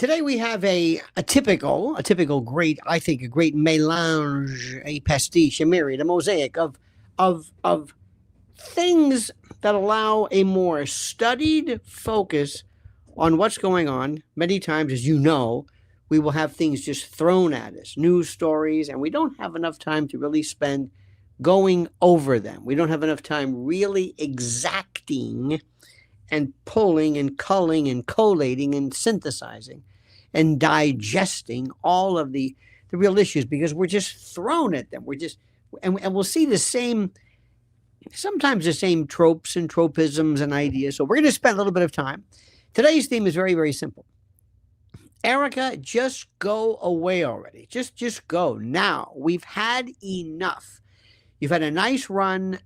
Today we have a typical great, I think, a great mélange, a pastiche, a myriad, a mosaic of things that allow a more studied focus on what's going on. Many times, as you know, we will have things just thrown at us, news stories, and we don't have enough time to really spend going over them. We don't have enough time really exacting and pulling and culling and collating and synthesizing and digesting all of the real issues because we're just thrown at them. And we'll see the same, sometimes the same tropes and tropisms and ideas. So we're going to spend a little bit of time. Today's theme is very, very simple. Erika, just go away already. Just go now. We've had enough. You've had a nice run.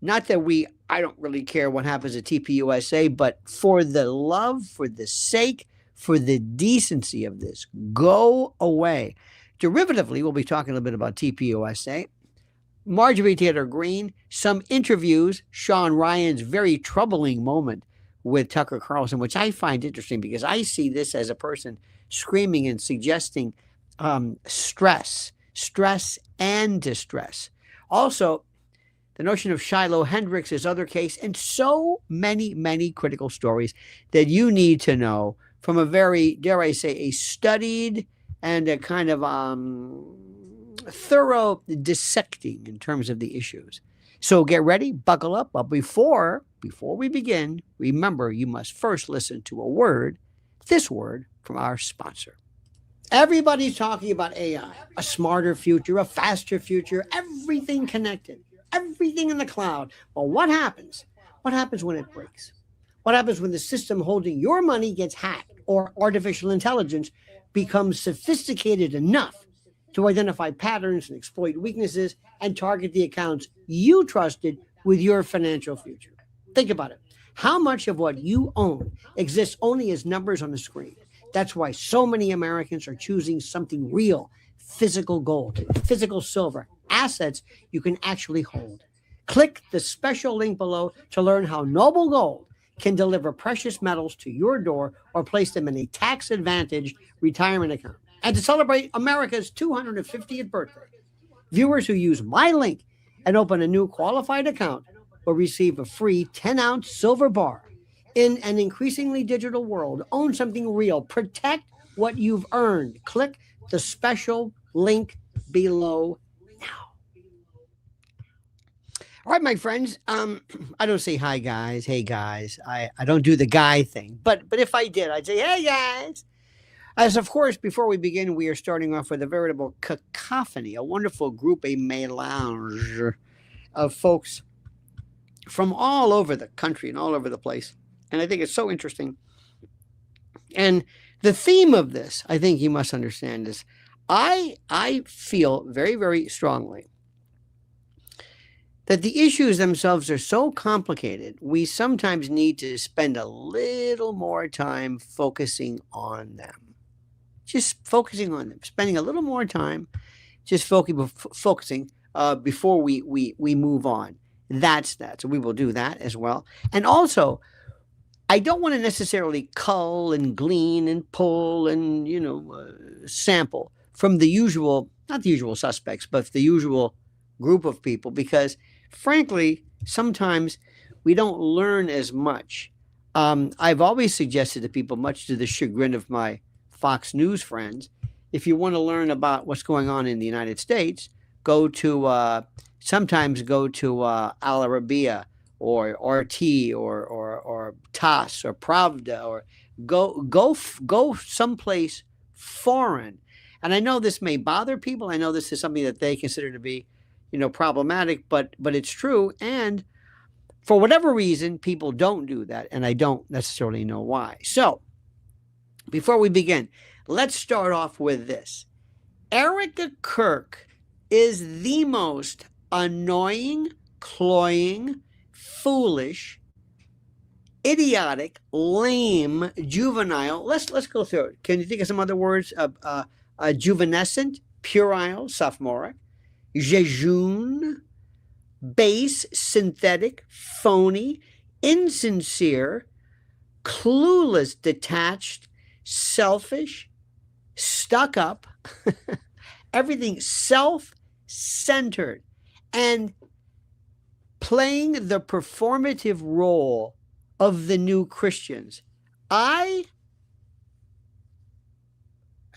Not that I don't really care what happens at TPUSA, but for the love, for the sake, for the decency of this, go away. Derivatively, we'll be talking a little bit about TPUSA. Marjorie Taylor Greene, some interviews, Sean Ryan's very troubling moment with Tucker Carlson, which I find interesting because I see this as a person screaming and suggesting stress and distress. Also, the notion of Shiloh Hendricks' other case, and so many, many critical stories that you need to know from a very, dare I say, a studied and a kind of thorough dissecting in terms of the issues. So get ready, buckle up. But before we begin, remember you must first listen to this word from our sponsor. Everybody's talking about AI, a smarter future, a faster future, everything connected. Everything in the cloud. Well, what happens? What happens when it breaks? What happens when the system holding your money gets hacked or artificial intelligence becomes sophisticated enough to identify patterns and exploit weaknesses and target the accounts you trusted with your financial future? Think about it. How much of what you own exists only as numbers on a screen? That's why so many Americans are choosing something real, physical gold, physical silver, assets you can actually hold. Click the special link below to learn how Noble Gold can deliver precious metals to your door or place them in a tax-advantaged retirement account. And to celebrate America's 250th birthday, viewers who use my link and open a new qualified account will receive a free 10-ounce silver bar. In an increasingly digital world, own something real. Protect what you've earned. Click the special link below now. All right, my friends. I don't say hi, guys. Hey, guys. I don't do the guy thing. But if I did, I'd say, hey, guys. As of course, before we begin, we are starting off with a veritable cacophony, a wonderful group, a mélange of folks from all over the country and all over the place. And I think it's so interesting. And the theme of this, I think you must understand, is I feel very, very strongly that the issues themselves are so complicated, we sometimes need to spend a little more time focusing on them. Just focusing on them, spending a little more time just focusing before we move on. That's that. So we will do that as well. And also, I don't want to necessarily cull and glean and pull and, sample from the usual, not the usual suspects, but the usual group of people, because frankly, sometimes we don't learn as much. I've always suggested to people, much to the chagrin of my Fox News friends, if you want to learn about what's going on in the United States, sometimes go to Al Arabiya or RT or TAS or Pravda, or go someplace foreign. And I know this may bother people. I know this is something that they consider to be, problematic, but it's true. And for whatever reason, people don't do that, and I don't necessarily know why. So, before we begin, let's start off with this. Erika Kirk is the most annoying, cloying, foolish, idiotic, lame, juvenile. Let's go through it. Can you think of some other words? Juvenescent, puerile, sophomoric, jejune, base, synthetic, phony, insincere, clueless, detached, selfish, stuck up, everything self-centered, and playing the performative role of the new Christians. I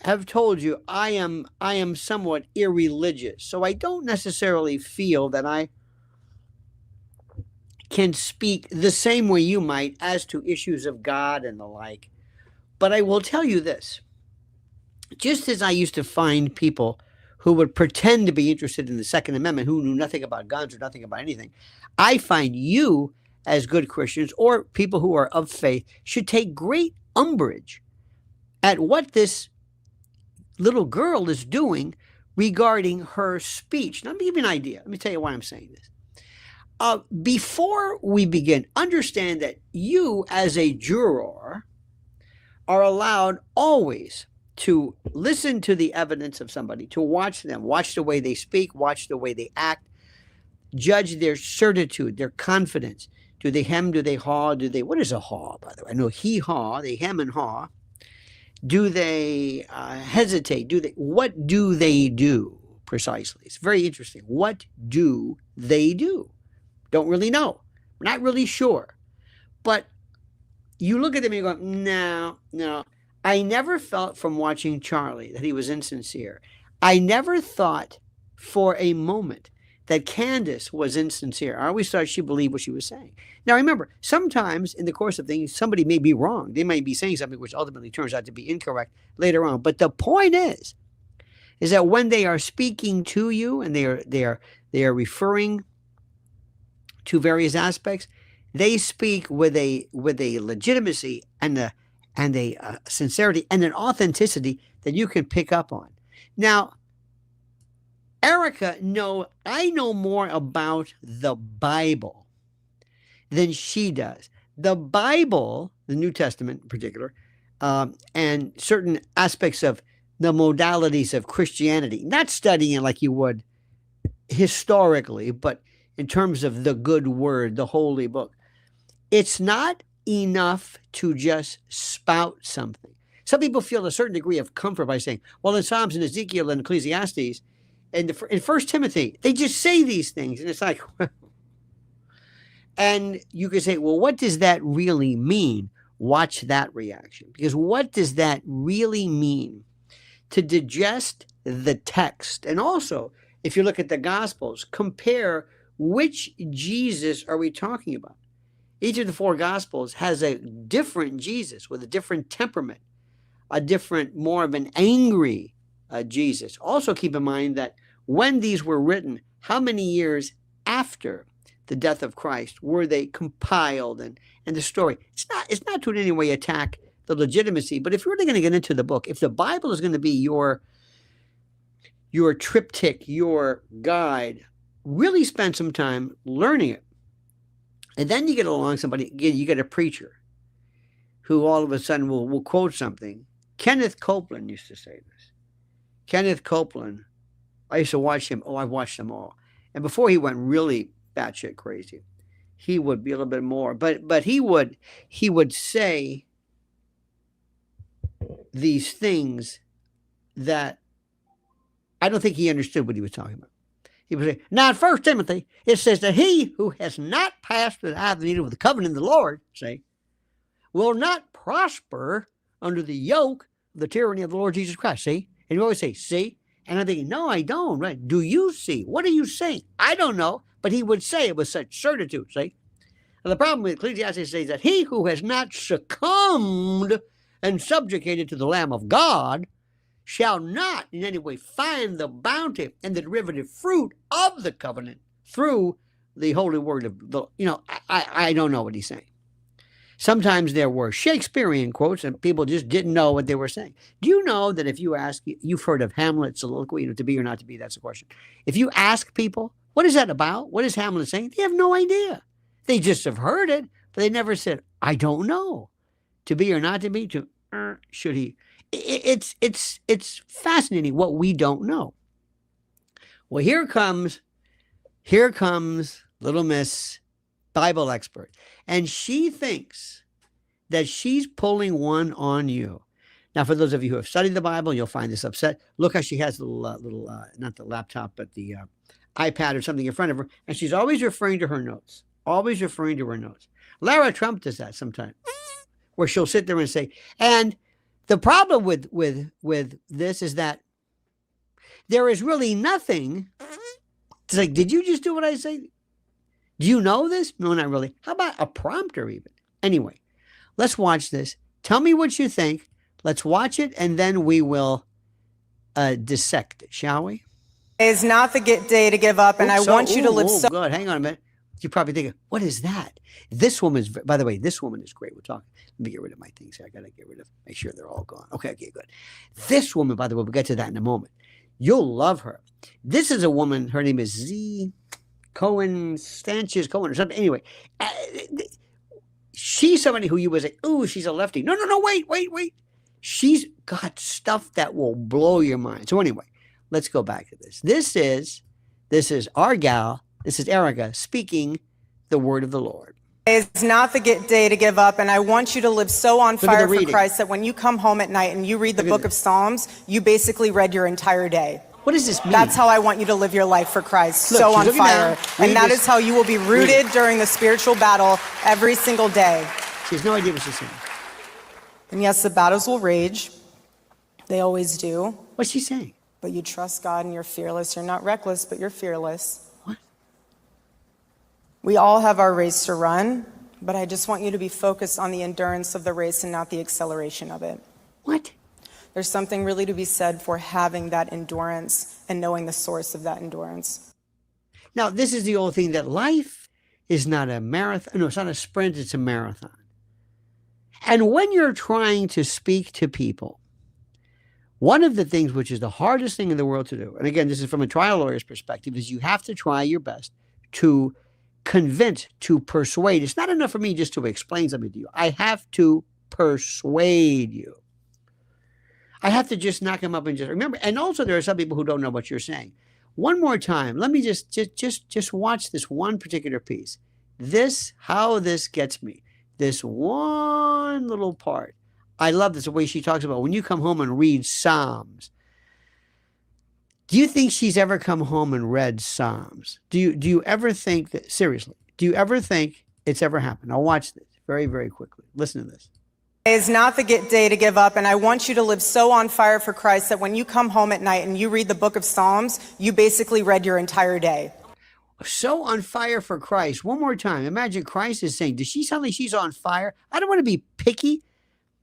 have told you I am somewhat irreligious, so I don't necessarily feel that I can speak the same way you might as to issues of God and the like. But I will tell you this. Just as I used to find people who would pretend to be interested in the Second Amendment who knew nothing about guns or nothing about anything, I find you, as good Christians or people who are of faith, should take great umbrage at what this little girl is doing regarding her speech. Now, let me give you an idea. Let me tell you why I'm saying this. Before we begin, understand that you, as a juror, are allowed always to listen to the evidence of somebody, to watch them, watch the way they speak, watch the way they act, judge their certitude, their confidence. Do they hem? Do they haw? What is a haw, by the way? I know he-haw, they hem and haw. Do they hesitate? What do they do precisely? It's very interesting. What do they do? Don't really know. Not really sure. But you look at them and you go, no. I never felt from watching Charlie that he was insincere. I never thought for a moment that Candace was insincere. I always thought she believed what she was saying. Now, remember, sometimes in the course of things, somebody may be wrong. They might be saying something which ultimately turns out to be incorrect later on. But the point is that when they are speaking to you and they are referring to various aspects, they speak with a legitimacy and a sincerity and an authenticity that you can pick up on. Now, Erika, I know more about the Bible than she does. The Bible, the New Testament in particular, and certain aspects of the modalities of Christianity, not studying it like you would historically, but in terms of the good word, the holy book. It's not enough to just spout something. Some people feel a certain degree of comfort by saying, well, in Psalms and Ezekiel and Ecclesiastes and in 1 Timothy, they just say these things. And it's like, and you could say, well, what does that really mean? Watch that reaction. Because what does that really mean? To digest the text. And also, if you look at the Gospels, compare which Jesus are we talking about? Each of the four Gospels has a different Jesus with a different temperament, a different, more of an angry Jesus. Also keep in mind that when these were written, how many years after the death of Christ were they compiled and the story? It's not to in any way attack the legitimacy, but if you're really going to get into the book, if the Bible is going to be your triptych, your guide, really spend some time learning it. And then you get along somebody, you get a preacher who all of a sudden will quote something. Kenneth Copeland used to say this. Kenneth Copeland, I used to watch him. I've watched them all. And before he went really batshit crazy, he would be a little bit more. But he would say these things that I don't think he understood what he was talking about. He would say, now in 1 Timothy, it says that he who has not passed the eye of the needle with the covenant of the Lord, say, will not prosper under the yoke of the tyranny of the Lord Jesus Christ. See? And you always say, see? And I'm thinking, no, I don't. Right? Do you see? What are you saying? I don't know. But he would say it with such certitude. See? And the problem with Ecclesiastes says that he who has not succumbed and subjugated to the Lamb of God shall not in any way find the bounty and the derivative fruit of the covenant through the holy word of the, I don't know what he's saying. Sometimes there were Shakespearean quotes and people just didn't know what they were saying. Do you know that if you ask, you've heard of Hamlet's soliloquy, to be or not to be, that's the question. If you ask people, what is that about? What is Hamlet saying? They have no idea. They just have heard it, but they never said, I don't know. To be or not to be, should he? It's fascinating what we don't know. Well, here comes little Miss Bible expert, and she thinks that she's pulling one on you. Now, for those of you who have studied the Bible, you'll find this upset. Look how she has a not the laptop, but the iPad or something in front of her, and she's always referring to her notes. Always referring to her notes. Lara Trump does that sometimes, where she'll sit there and say, and the problem with this is that there is really nothing. It's like, did you just do what I say? Do you know this? No, not really. How about a prompter even? Anyway, let's watch this. Tell me what you think. Let's watch it, and then we will dissect it, shall we? It's not the day to give up, and I want you to live so... Good. Hang on a minute. You're probably thinking, what is that? This woman's, by the way, this woman is great. We're talking. Let me get rid of my things here. I got to get rid of, make sure they're all gone. Okay, good. This woman, by the way, we'll get to that in a moment. You'll love her. This is a woman, her name is Z. Sanchez Cohen or something. Anyway, she's somebody who you would say, ooh, she's a lefty. No, wait. She's got stuff that will blow your mind. So anyway, let's go back to this. This is our gal. This is Erika speaking the word of the Lord. It's not the day to give up, and I want you to live so on fire for Christ that when you come home at night and you read the book of Psalms, you basically read your entire day. What does this mean? That's how I want you to live your life for Christ, so on fire. And that is how you will be rooted during the spiritual battle every single day. She has no idea what she's saying. And yes, the battles will rage. They always do. What's she saying? But you trust God and you're fearless. You're not reckless, but you're fearless. What? We all have our race to run, but I just want you to be focused on the endurance of the race and not the acceleration of it. What? There's something really to be said for having that endurance and knowing the source of that endurance. Now, this is the old thing that life is not a marathon. No, it's not a sprint, it's a marathon. And when you're trying to speak to people, one of the things which is the hardest thing in the world to do, and again, this is from a trial lawyer's perspective, is you have to try your best to convince, to persuade. It's not enough for me just to explain something to you. I have to persuade you. I have to just knock them up and just remember. And also there are some people who don't know what you're saying. One more time, let me just watch this one particular piece. How this gets me. This one little part. I love this, the way she talks about when you come home and read Psalms. Do you think she's ever come home and read Psalms? Do you ever think that, seriously, do you ever think it's ever happened? I'll watch this very, very quickly. Listen to this. It's not the day to give up, and I want you to live so on fire for Christ that when you come home at night and you read the book of Psalms, you basically read your entire day. So on fire for Christ. One more time. Imagine Christ is saying, does she sound like she's on fire? I don't want to be picky,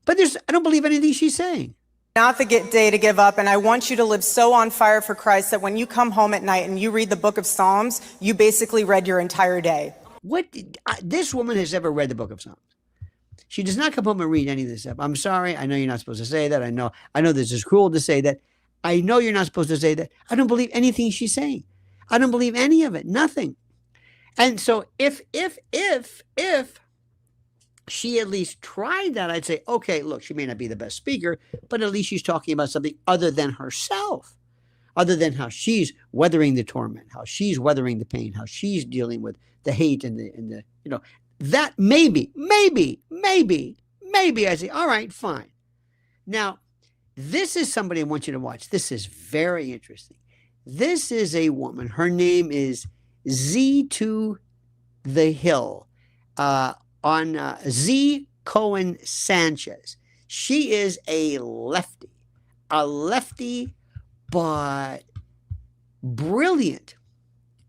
but I don't believe anything she's saying. Not the day to give up, and I want you to live so on fire for Christ that when you come home at night and you read the book of Psalms, you basically read your entire day. This woman has ever read the book of Psalms. She does not come home and read any of this stuff. I'm sorry. I know you're not supposed to say that. I know this is cruel to say that. I know you're not supposed to say that. I don't believe anything she's saying. I don't believe any of it. Nothing. And so if she at least tried that, I'd say, okay, look, she may not be the best speaker, but at least she's talking about something other than herself, other than how she's weathering the torment, how she's weathering the pain, how she's dealing with the hate and the that maybe, I say, all right, fine. Now, this is somebody I want you to watch. This is very interesting. This is a woman. Her name is Z to the Hill, on Z Cohen Sanchez. She is a lefty, but brilliant.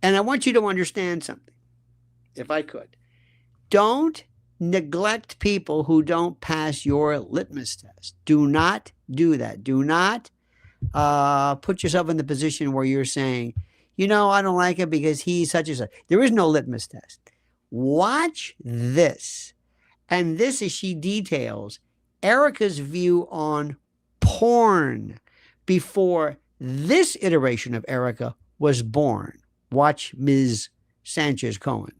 And I want you to understand something, if I could. Don't neglect people who don't pass your litmus test. Do not do that. Do not put yourself in the position where you're saying, I don't like it because he's such and such. There is no litmus test. Watch this. And this is, she details Erika's view on porn before this iteration of Erika was born. Watch Ms. Sanchez Cohen.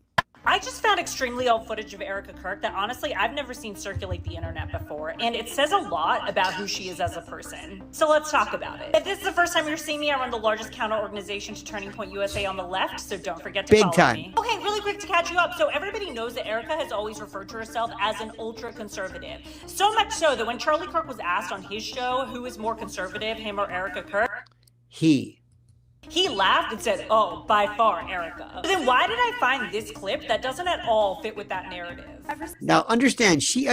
I just found extremely old footage of Erika Kirk that honestly I've never seen circulate the internet before, and it says a lot about who she is as a person. So let's talk about it. If this is the first time you're seeing me, I run the largest counter organization to Turning Point USA on the left, so don't forget to follow me. Okay, really quick to catch you up. So everybody knows that Erika has always referred to herself as an ultra-conservative. So much so that when Charlie Kirk was asked on his show who is more conservative, him or Erika Kirk, he laughed and said, "Oh, by far, Erika." But then why did I find this clip that doesn't at all fit with that narrative? Now, understand, she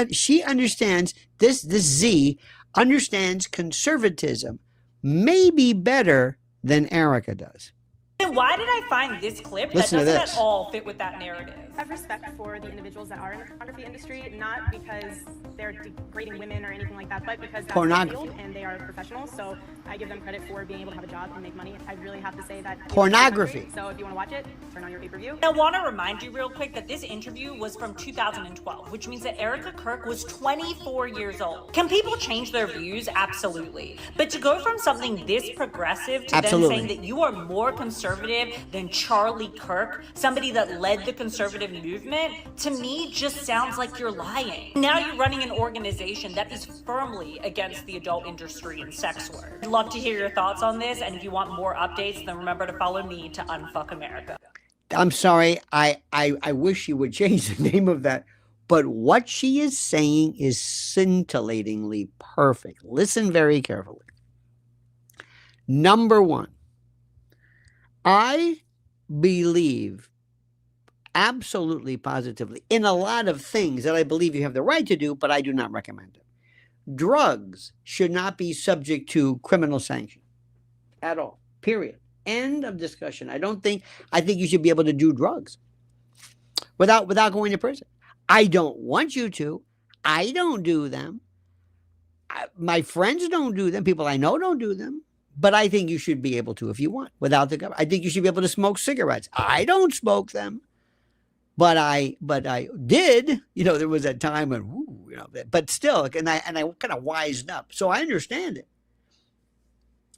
understands, this Z understands conservatism maybe better than Erika does. Then why did I find this clip that doesn't at all fit with that narrative? I have respect for the individuals that are in the photography industry, not because they're degrading women or anything like that, but because that's their field and they are professionals. So I give them credit for being able to have a job and make money. I really have to say that. Pornography. So if you want to watch it, turn on your pay-per-view. I want to remind you real quick that this interview was from 2012, which means that Erika Kirk was 24 years old. Can people change their views? Absolutely. But to go from something this progressive to then saying that you are more conservative than Charlie Kirk, somebody that led the conservative movement, to me just sounds like you're lying. Now you're running an organization that is firmly against the adult industry and sex work. I'd love to hear your thoughts on this, and if you want more updates, then remember to follow me to Unfuck America. I'm sorry, I wish you would change the name of that, but what she is saying is scintillatingly perfect. Listen very carefully. Number one, I believe absolutely positively in a lot of things that I believe you have the right to do, but I do not recommend it. Drugs should not be subject to criminal sanction at all, period. End of discussion. I think you should be able to do drugs without going to prison. I don't want you to. I don't do them. My friends don't do them. People I know don't do them. But I think you should be able to if you want, without the government. I think you should be able to smoke cigarettes. I don't smoke them, but I did. You know, there was a time when, but still, and I kind of wised up. So I understand it.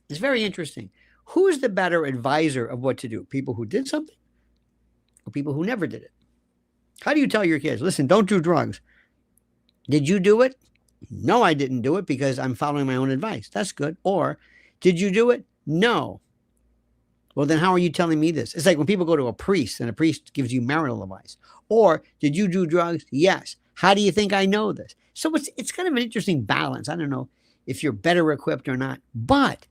It's very interesting. Who is the better advisor of what to do? People who did something or people who never did it? How do you tell your kids, listen, don't do drugs? Did you do it? No, I didn't do it because I'm following my own advice. That's good. Or, did you do it? No. Well, then how are you telling me this? It's like when people go to a priest and a priest gives you marital advice. Or, did you do drugs? Yes. How do you think I know this? So it's kind of an interesting balance. I don't know if you're better equipped or not. But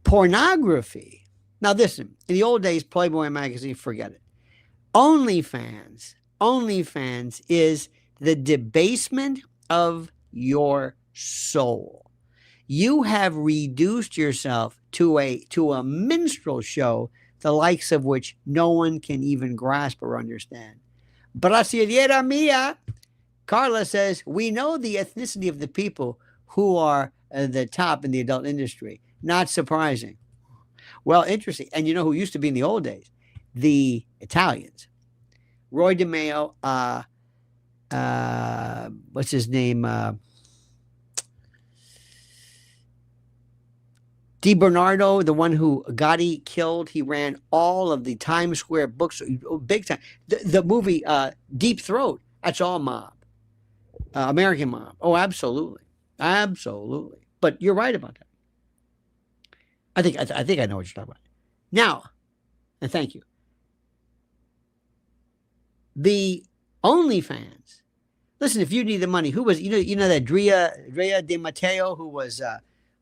pornography. Now listen, in the old days, Playboy magazine, forget it. OnlyFans is the debasement of your soul. You have reduced yourself to a minstrel show, the likes of which no one can even grasp or understand. Brasileira mia, Carla says, we know the ethnicity of the people who are the top in the adult industry. Not surprising. Well, interesting. And you know who used to be in the old days? The Italians. Roy DeMeo, what's his name? Di Bernardo, the one who Gotti killed, he ran all of the Times Square books, big time. The movie Deep Throat, that's all mob. American mob. Oh, absolutely. Absolutely. But you're right about that. I think I know what you're talking about. Now, and thank you. The OnlyFans. Listen, if you need the money, who was you know that Drea De Matteo, who was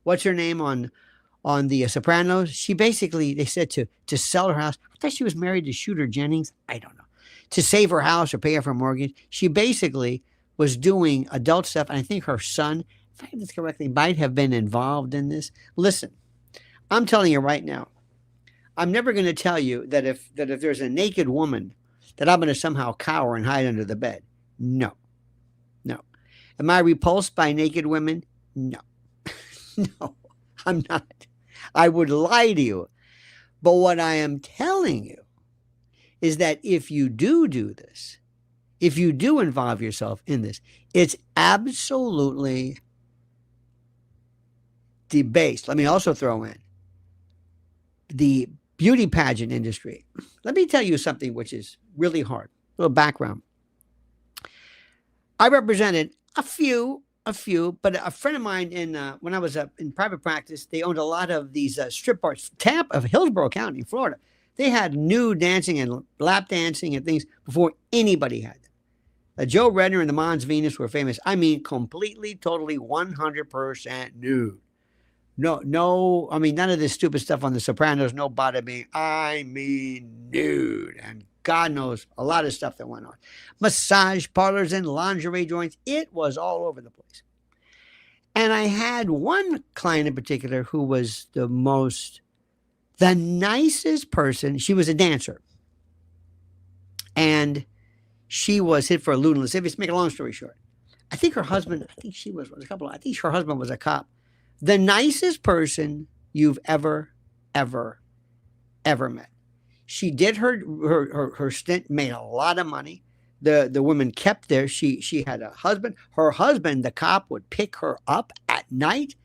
what's her name on the Sopranos? She basically, they said to sell her house. I thought she was married to Shooter Jennings. I don't know. To save her house or pay off her mortgage, she basically was doing adult stuff, and I think her son, if I get this correctly, might have been involved in this. Listen, I'm telling you right now, I'm never going to tell you that if there's a naked woman, that I'm going to somehow cower and hide under the bed. No. Am I repulsed by naked women? No. No, I'm not. I would lie to you. But what I am telling you is that if you do this, if you do involve yourself in this, it's absolutely debased. Let me also throw in the beauty pageant industry. Let me tell you something which is really hard. little background. I represented a few, but a friend of mine when I was in private practice, they owned a lot of these strip bars. Tampa of Hillsborough County, Florida. They had nude dancing and lap dancing and things before anybody had them. Joe Redner and the Mons Venus were famous. I mean, completely, totally, 100% nude. No, I mean, none of this stupid stuff on The Sopranos, no bada bing. I mean, nude. And God knows a lot of stuff that went on. Massage parlors and lingerie joints. It was all over the place. And I had one client in particular who was the nicest person. She was a dancer. And she was hit for a lewd and lascivious. Make a long story short. I think her husband, I think her husband was a cop. The nicest person you've ever met. She did her stint, made a lot of money. The woman kept there. She had a husband. Her husband, the cop, would pick her up at night.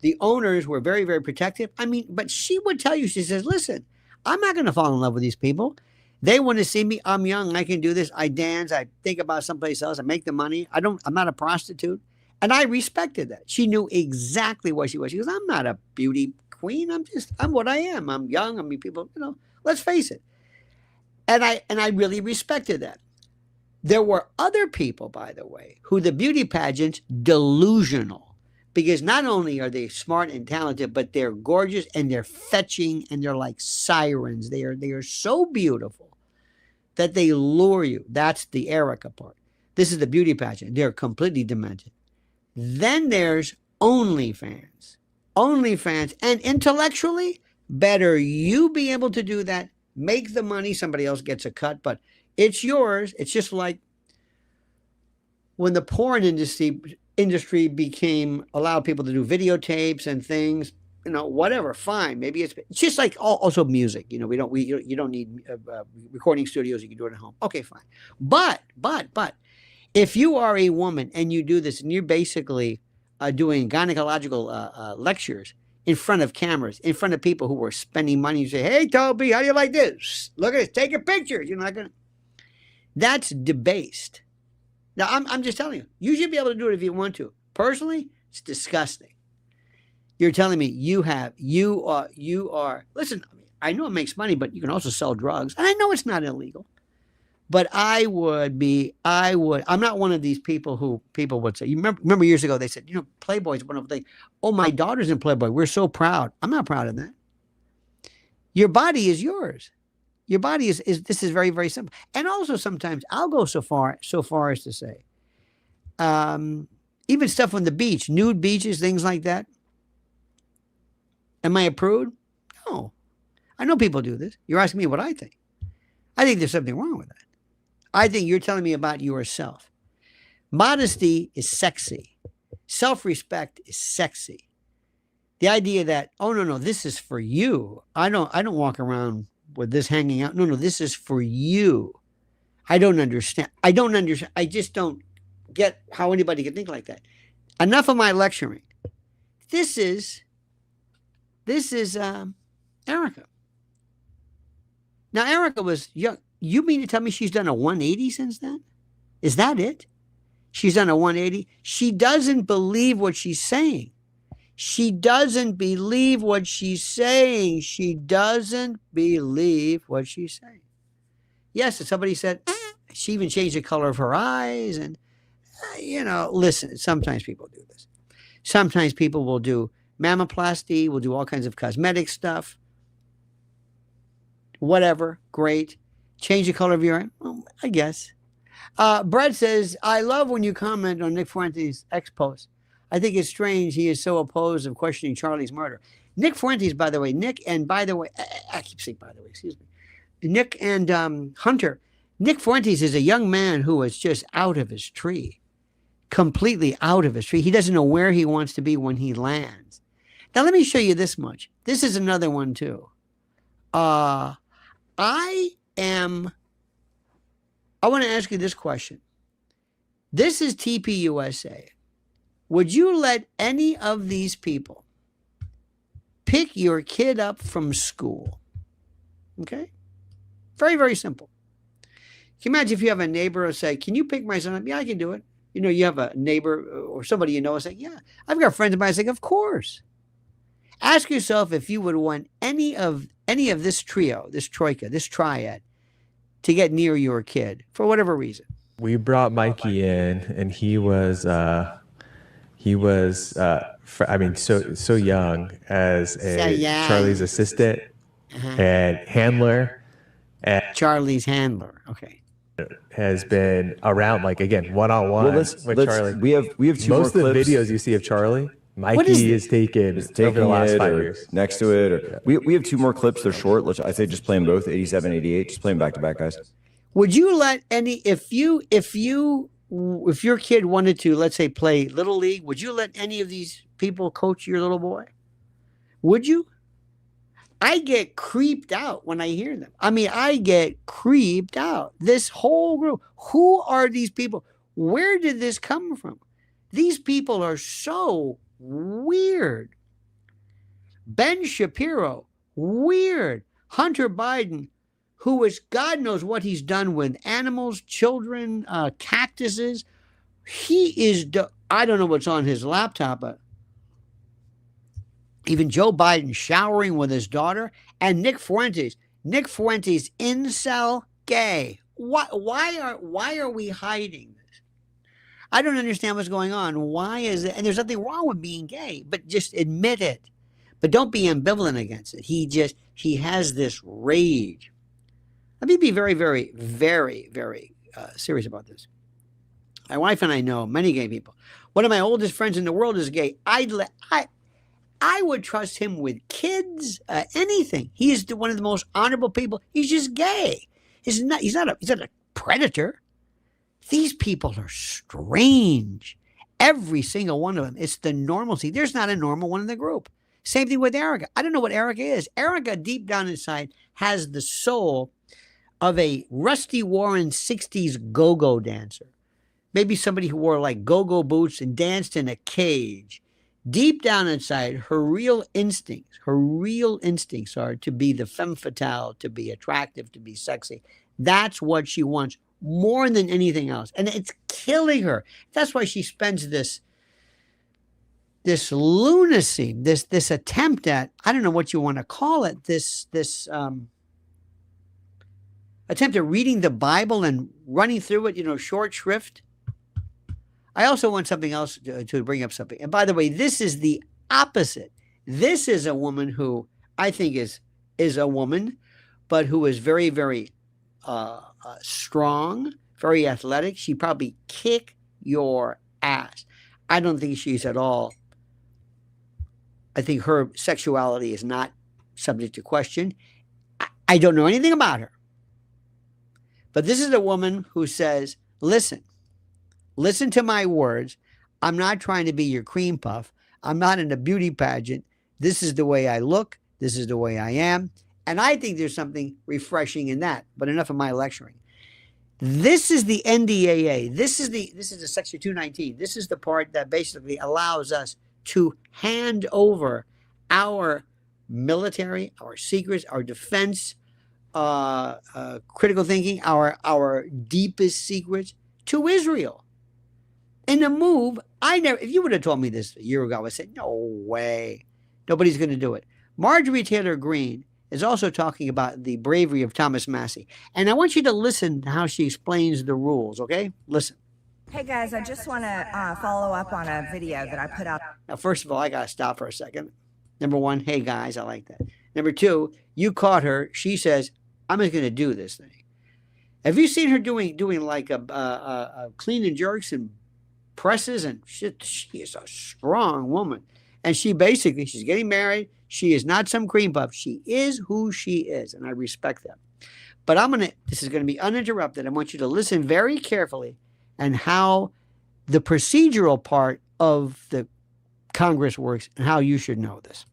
The owners were very, very protective. I mean, but she would tell you, she says, listen, I'm not going to fall in love with these people. They want to see me. I'm young. I can do this. I dance. I think about someplace else. I make the money. I'm not a prostitute. And I respected that. She knew exactly what she was. She goes, I'm not a beauty queen. I'm what I am. I'm young. I mean, people, let's face it. And I really respected that. There were other people, by the way, who the beauty pageants delusional, because not only are they smart and talented, but they're gorgeous and they're fetching and they're like sirens. They are so beautiful that they lure you. That's the Erika part. This is the beauty pageant. They're completely demented. Then there's OnlyFans. And intellectually, better you be able to do that, make the money, somebody else gets a cut, but it's yours. It's just like when the porn industry became allowed people to do videotapes and things, whatever, fine. Maybe it's just like also music. You don't need recording studios. You can do it at home. Okay, fine. But if you are a woman and you do this and you're basically doing gynecological lectures in front of cameras, in front of people who are spending money, you say, hey, Toby, how do you like this? Look at this. Take a picture. That's debased. Now, I'm just telling you, you should be able to do it if you want to. Personally, it's disgusting. You're telling me you are, listen, I know it makes money, but you can also sell drugs. And I know it's not illegal. But I'm not one of these people who people would say, you remember years ago, they said, Playboy's one of the things. Oh, my daughter's in Playboy. We're so proud. I'm not proud of that. Your body is yours. Your body this is very, very simple. And also sometimes I'll go so far as to say, even stuff on the beach, nude beaches, things like that. Am I a prude? No. I know people do this. You're asking me what I think. I think there's something wrong with that. I think you're telling me about yourself. Modesty is sexy. Self-respect is sexy. The idea that, oh, no, this is for you. I don't walk around with this hanging out. No, this is for you. I don't understand. I just don't get how anybody can think like that. Enough of my lecturing. This is Erika. Now, Erika was young. You mean to tell me she's done a 180 since then? Is that it? She's done a 180. She doesn't believe what she's saying. She doesn't believe what she's saying. She doesn't believe what she's saying. Yes, and somebody said, she even changed the color of her eyes. And, listen, sometimes people do this. Sometimes people will do mammoplasty, will do all kinds of cosmetic stuff. Whatever, great. Change the color of your eye? Well, I guess. Brett says, I love when you comment on Nick Fuentes' ex-post. I think it's strange he is so opposed of questioning Charlie's murder. Nick Fuentes, by the way, I keep saying by the way, excuse me. Nick and Hunter. Nick Fuentes is a young man who is just out of his tree. Completely out of his tree. He doesn't know where he wants to be when he lands. Now, let me show you this much. This is another one, too. I want to ask you this question. This is TPUSA. Would you let any of these people pick your kid up from school? Okay? Very, very simple. Can you imagine if you have a neighbor who say, "Can you pick my son up?" "Yeah, I can do it." You know, you have a neighbor or somebody you know say, "Yeah." I've got friends of mine saying, "Of course." Ask yourself if you would want any of this trio, this troika, this triad, to get near your kid for whatever reason. We brought Mikey in, and he was I mean, so young as young. Charlie's assistant and handler, and Charlie's handler. Okay. has been around, like, again, one-on-one Well, with Charlie. We have two more Most of the clips. videos you see of Charlie, Mikey is taken over the last 5 years. Next to it. Or, we have two more clips. They're short. I say just play them both, 87, 88. Just play them back to back, guys. Would you let any if your kid wanted to, let's say, play Little League, would you let any of these people coach your little boy? Would you? I get creeped out when I hear them. I mean, I get creeped out. This whole group. Who are these people? Where did this come from? These people are so weird. Ben Shapiro, weird. Hunter Biden, who is, God knows what he's done with animals, children, cactuses. He is, I don't know what's on his laptop, but even Joe Biden showering with his daughter, and Nick Fuentes, incel gay. Why are we hiding this? I don't understand what's going on. Why is it? And there's nothing wrong with being gay, but just admit it. But don't be ambivalent against it. He has this rage. Let me be very, very, very, very serious about this. My wife and I know many gay people. One of my oldest friends in the world is gay. I would trust him with kids, anything. He is one of the most honorable people. He's just gay. He's not a predator. These people are strange. Every single one of them. It's the normalcy. There's not a normal one in the group. Same thing with Erika. I don't know what Erika is. Erika, deep down inside, has the soul of a Rusty Warren 60s go-go dancer. Maybe somebody who wore like go-go boots and danced in a cage. Deep down inside, her real instincts are to be the femme fatale, to be attractive, to be sexy. That's what she wants more than anything else. And it's killing her. That's why she spends this lunacy, this attempt at, I don't know what you want to call it, this attempt at reading the Bible and running through it, short shrift. I also want something else to bring up something. And by the way, this is the opposite. This is a woman who I think is a woman, but who is very, very strong, very athletic. She probably kick your ass. I don't think she's at all. I think her sexuality is not subject to question. I don't know anything about her. But this is a woman who says, listen to my words. I'm not trying to be your cream puff. I'm not in a beauty pageant. This is the way I look. This is the way I am. And I think there's something refreshing in that. But enough of my lecturing. This is the NDAA. This is the Section 219. This is the part that basically allows us to hand over our military, our secrets, our defense, critical thinking, our deepest secrets to Israel. In a move, if you would have told me this a year ago, I would say, no way. Nobody's going to do it. Marjorie Taylor Greene is also talking about the bravery of Thomas Massey. And I want you to listen to how she explains the rules, okay? Listen. Hey guys, I just want to follow up on a video that I put out. Now, first of all, I got to stop for a second. Number one, hey guys, I like that. Number two, you caught her. She says, I'm just going to do this thing. Have you seen her doing like a clean and jerks and presses and shit? She is a strong woman. And she's getting married. She is not some cream puff. She is who she is. And I respect that. But this is going to be uninterrupted. I want you to listen very carefully and how the procedural part of the Congress works and how you should know this.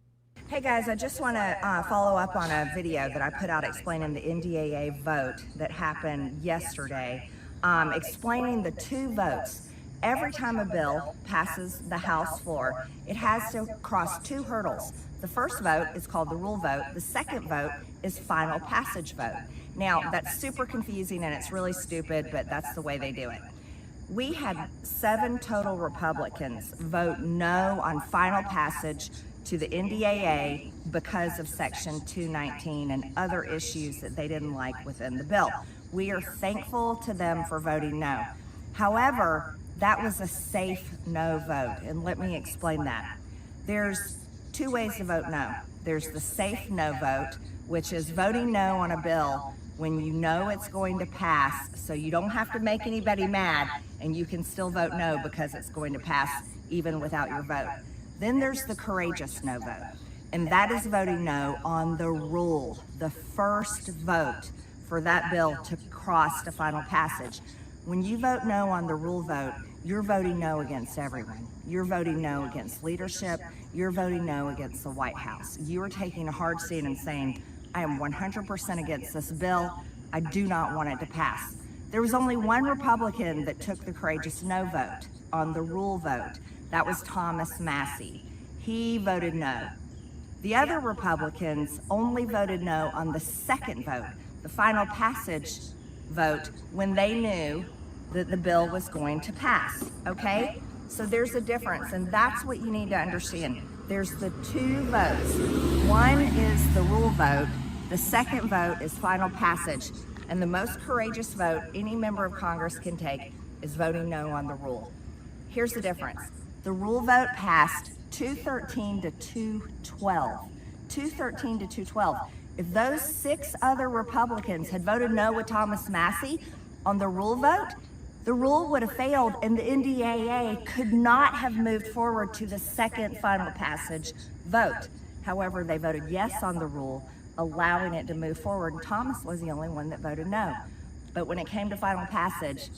Hey guys, I just want to follow up on a video that I put out explaining the NDAA vote that happened yesterday, explaining the two votes. every time a bill passes the House floor, it has to cross 2 hurdles. The first vote is called the rule vote. The second vote is final passage vote. Now, that's super confusing and it's really stupid, but that's the way they do it. We had 7 total Republicans vote no on final passage to the NDAA because of Section 219 and other issues that they didn't like within the bill. We are thankful to them for voting no. However, that was a safe no vote, and let me explain that. There's 2 ways to vote no. There's the safe no vote, which is voting no on a bill when you know it's going to pass, so you don't have to make anybody mad, and you can still vote no because it's going to pass even without your vote. Then there's the courageous no vote, and that is voting no on the rule, the first vote for that bill to cross to final passage. When you vote no on the rule vote, you're voting no against everyone. You're voting no against leadership. You're voting no against the White House. You are taking a hard stand and saying, I am 100% against this bill. I do not want it to pass. There was only one Republican that took the courageous no vote on the rule vote. That was Thomas Massey. He voted no. The other Republicans only voted no on the second vote, the final passage vote, when they knew that the bill was going to pass, okay? So there's a difference, and that's what you need to understand. There's the 2 votes. One is the rule vote, the second vote is final passage, and the most courageous vote any member of Congress can take is voting no on the rule. Here's the difference. The rule vote passed 213 to 212. 213 to 212. If those 6 other Republicans had voted no with Thomas Massey on the rule vote, the rule would have failed and the NDAA could not have moved forward to the second final passage vote. However, they voted yes on the rule, allowing it to move forward, and Thomas was the only one that voted no. But when it came to final passage,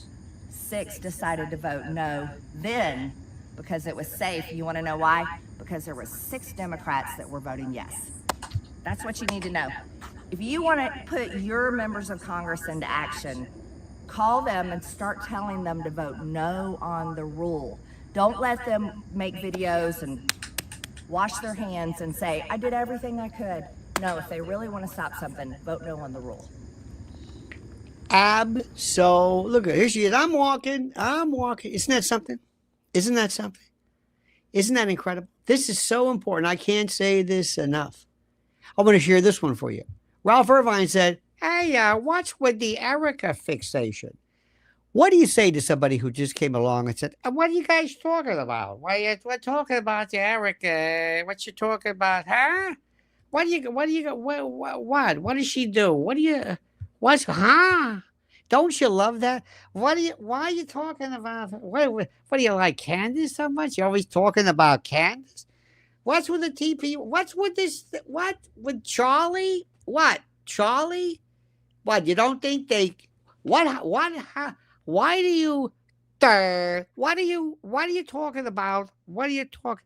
6 decided to vote no then because it was safe. You want to know why? Because there were 6 Democrats that were voting yes. That's what you need to know. If you want to put your members of Congress into action, call them and start telling them to vote no on the rule. Don't let them make videos and wash their hands and say, I did everything I could. No, if they really want to stop something, vote no on the rule. Look, here she is. I'm walking. Isn't that something? Isn't that something? Isn't that incredible? This is so important. I can't say this enough. I want to share this one for you. Ralph Irvine said, hey, what's with the Erika fixation? What do you say to somebody who just came along and said, what are you guys talking about? We're talking about the Erika. What you talking about, huh? What does she do? Huh? Don't you love that? Why are you talking about, what do you like, Candace so much? You're always talking about Candace? What's with the TP? What's with this? What with Charlie? What? Charlie? What? You don't think they? What? How, why do you? What are you talking about? What are you talking?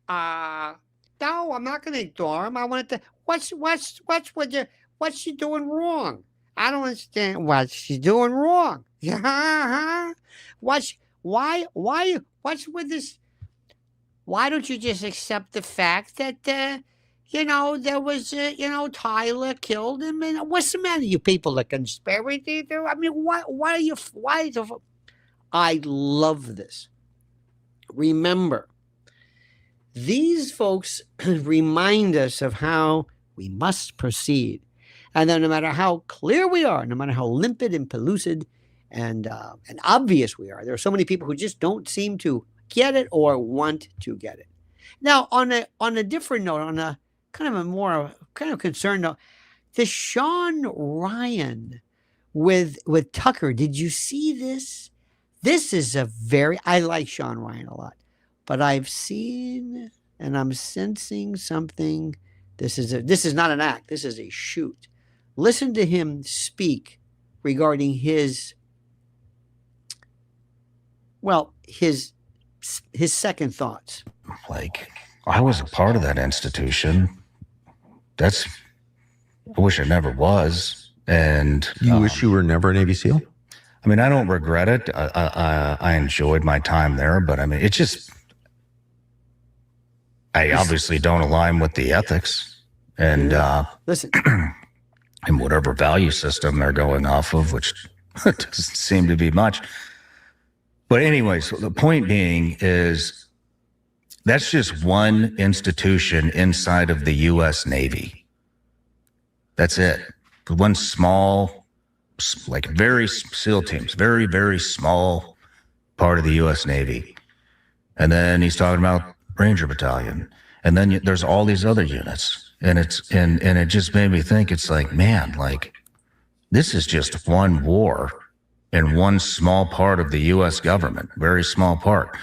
No, I'm not going to ignore him. I want to. What's with you? What's she doing wrong? I don't understand what she's doing wrong. Yeah. What's with this? Why don't you just accept the fact that, there was, Tyler killed him? And what's the matter, you people? A conspiracy? I mean, why are you, I love this. Remember, these folks remind us of how we must proceed. And then no matter how clear we are, no matter how limpid and pellucid and obvious we are, there are so many people who just don't seem to get it or want to get it. Now, on a different note, on a kind of a more kind of concerned note, the Sean Ryan with Tucker. Did you see this? This is I like Sean Ryan a lot, but I've seen and I'm sensing something. This is not an act. This is a shoot. Listen to him speak regarding his second thoughts. Like, I was a part of that institution. I wish I never was. And you wish you were never a Navy SEAL? I I mean, I don't regret it. I enjoyed my time there, but I mean, it just, I obviously don't align with the ethics and Listen, and whatever value system they're going off of, which doesn't seem to be much. But anyways, the point being is that's just one institution inside of the U.S. Navy. That's it. One small, like very SEAL teams, very, very small part of the U.S. Navy. And then he's talking about Ranger Battalion. And then there's all these other units. And it just made me think, it's like, man, like this is just one war in one small part of the U.S. government, very small part.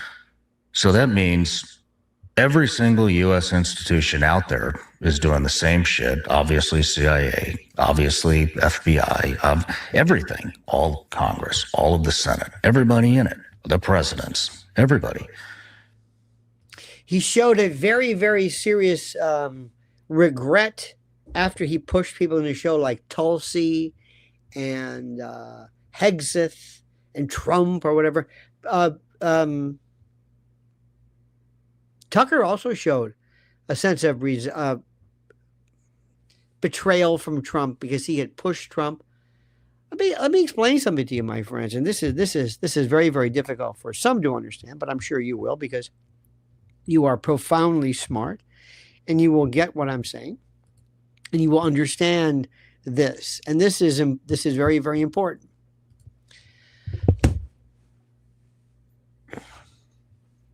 So that means every single U.S. institution out there is doing the same shit. Obviously CIA, obviously FBI, everything, all Congress, all of the Senate, everybody in it, the presidents, everybody. he showed a very, very serious regret after he pushed people in the show like Tulsi and Hegseth and Trump or whatever. Tucker also showed a sense of betrayal from Trump because he had pushed Trump. Let me explain something to you, my friends, and this is very, very difficult for some to understand, but I'm sure you will because you are profoundly smart and you will get what I'm saying and you will understand this. And this is very, very important.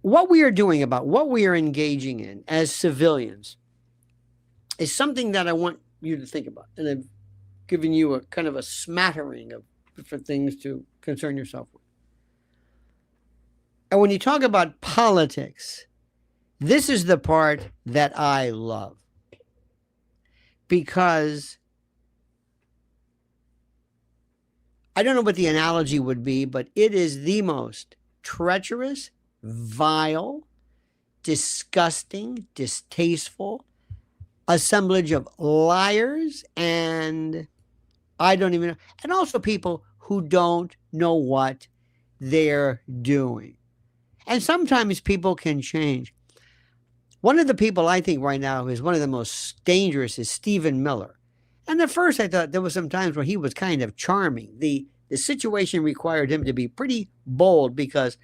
What we are doing about what we are engaging in as civilians is something that I want you to think about. And I've given you a kind of a smattering of different things to concern yourself with. And when you talk about politics, this is the part that I love. Because I don't know what the analogy would be, but it is the most treacherous, vile, disgusting, distasteful assemblage of liars and I don't even know, and also people who don't know what they're doing. And sometimes people can change. One of the people I think right now is one of the most dangerous is Stephen Miller. And at first I thought there was some times where he was kind of charming. The situation required him to be pretty bold because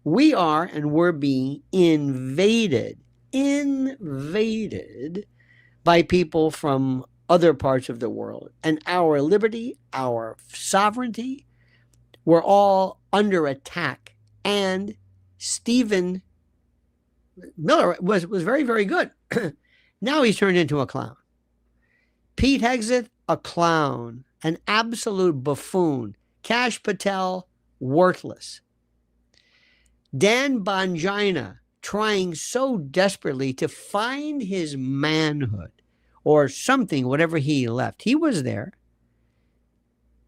we are and we're being invaded by people from other parts of the world. And our liberty, our sovereignty, we're all under attack. And Stephen Miller was very, very good. Now he's turned into a clown. Pete Hegseth, a clown, an absolute buffoon. Kash Patel, worthless. Dan Bongina, trying so desperately to find his manhood or something, whatever he left. He was there.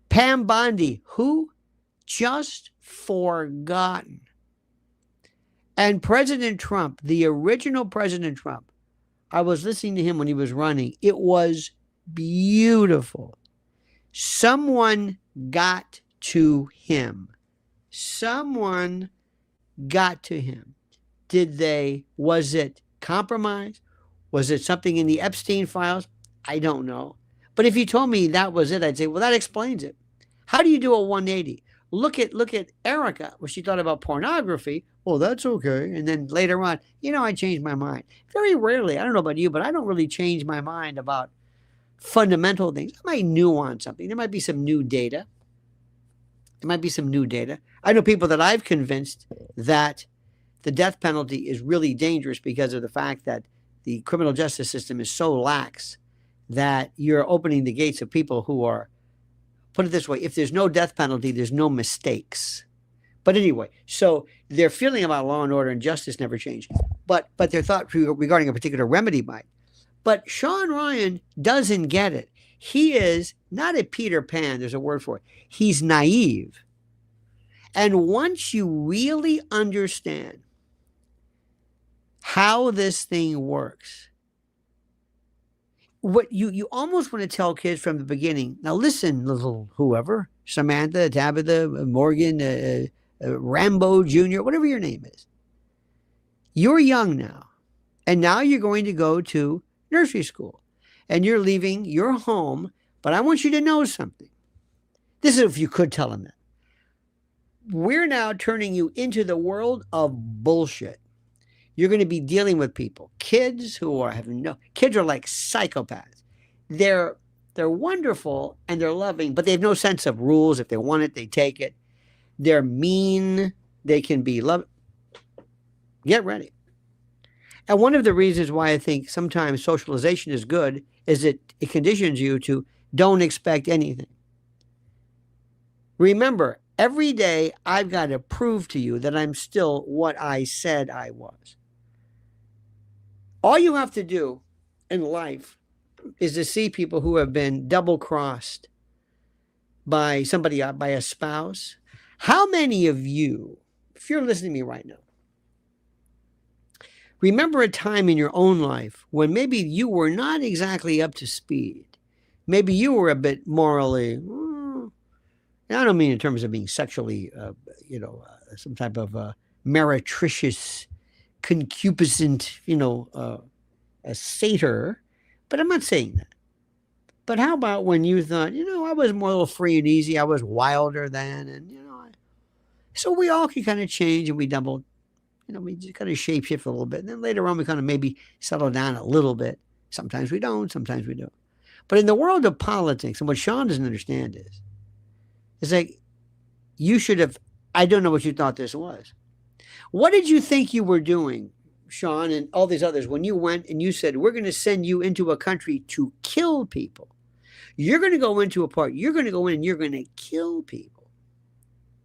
Pam Bondi, who? Just forgotten. And President Trump, the original President Trump, I was listening to him when he was running. It was beautiful. Someone got to him. Someone got to him. Was it compromise? Was it something in the Epstein files? I don't know. But if you told me that was it, I'd say, well, that explains it. How do you do a 180? Look at Erika, where she thought about pornography. Well, that's okay. And then later on, I changed my mind. Very rarely, I don't know about you, but I don't really change my mind about fundamental things. I might nuance something. There might be some new data. I know people that I've convinced that the death penalty is really dangerous because of the fact that the criminal justice system is so lax that you're opening the gates of people who are, put it this way, if there's no death penalty, there's no mistakes. But anyway, so their feeling about law and order and justice never changed. But their thought regarding a particular remedy might. But Sean Ryan doesn't get it. He is not a Peter Pan, there's a word for it. He's naive. And once you really understand how this thing works, what you almost want to tell kids from the beginning, now listen, little whoever, Samantha, Tabitha, Morgan, Rambo Jr., whatever your name is. You're young now. And now you're going to go to nursery school. And you're leaving your home. But I want you to know something. This is if you could tell them that. We're now turning you into the world of bullshit. You're going to be dealing with people. Kids who are kids are like psychopaths. They're wonderful and they're loving, but they have no sense of rules. If they want it, they take it. They're mean. They can be loved. Get ready. And one of the reasons why I think sometimes socialization is good is it conditions you to don't expect anything. Remember, every day I've got to prove to you that I'm still what I said I was. All you have to do in life is to see people who have been double-crossed by somebody, by a spouse. How many of you, if you're listening to me right now, remember a time in your own life when maybe you were not exactly up to speed? Maybe you were a bit morally, I don't mean in terms of being sexually, some type of meretricious, concupiscent, a satyr, but I'm not saying that. But how about when you thought, I was more a little free and easy, I was wilder then, and, so we all can kind of change and we double, we just kind of shapeshift a little bit. And then later on, we kind of maybe settle down a little bit. Sometimes we don't, sometimes we do. But in the world of politics, and what Sean doesn't understand is, it's like, you should have, I don't know what you thought this was. What did you think you were doing, Sean, and all these others, when you went and you said, we're going to send you into a country to kill people? You're going to go into a part, you're going to go in and you're going to kill people.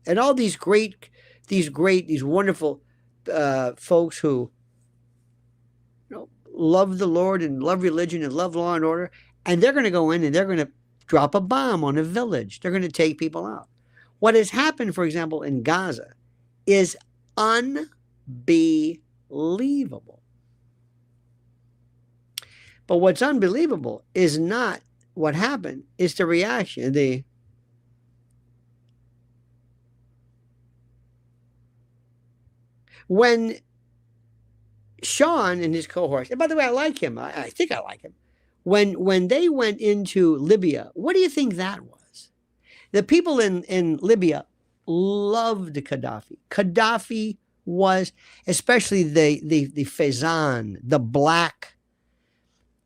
And all these wonderful folks who love the Lord and love religion and love law and order, and they're going to go in and they're going to drop a bomb on a village. They're going to take people out. What has happened, for example, in Gaza is unbelievable. But what's unbelievable is not what happened, it's the reaction. When Sean and his cohorts, and by the way, I like him. I think I like him. When they went into Libya, what do you think that was? The people in Libya loved Gaddafi. Gaddafi was, especially the Faizan, the black.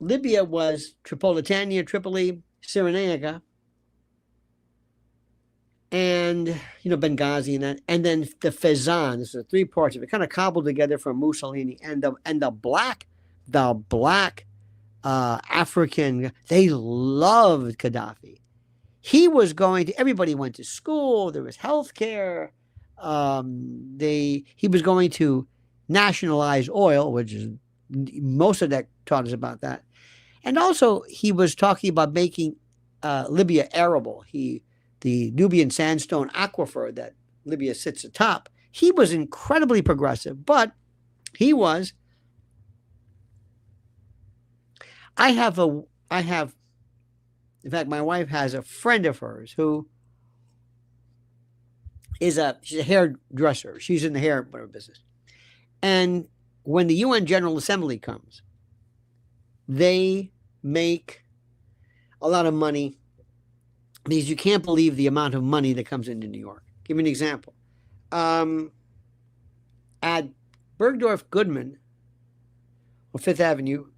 Libya was Tripolitania, Tripoli, Cyrenaica, and Benghazi and then the Faizan. This is three parts of it, kind of cobbled together from Mussolini and the black African. They loved Gaddafi. He was everybody went to school. There was health care. He was going to nationalize oil, which is most of that taught us about that. And also he was talking about making Libya arable. The Nubian sandstone aquifer that Libya sits atop. He was incredibly progressive, but he was. I have, in fact, my wife has a friend of hers who she's a hairdresser. She's in the hair business. And when the UN General Assembly comes, they make a lot of money because you can't believe the amount of money that comes into New York. Give me an example. At Bergdorf Goodman on Fifth Avenue,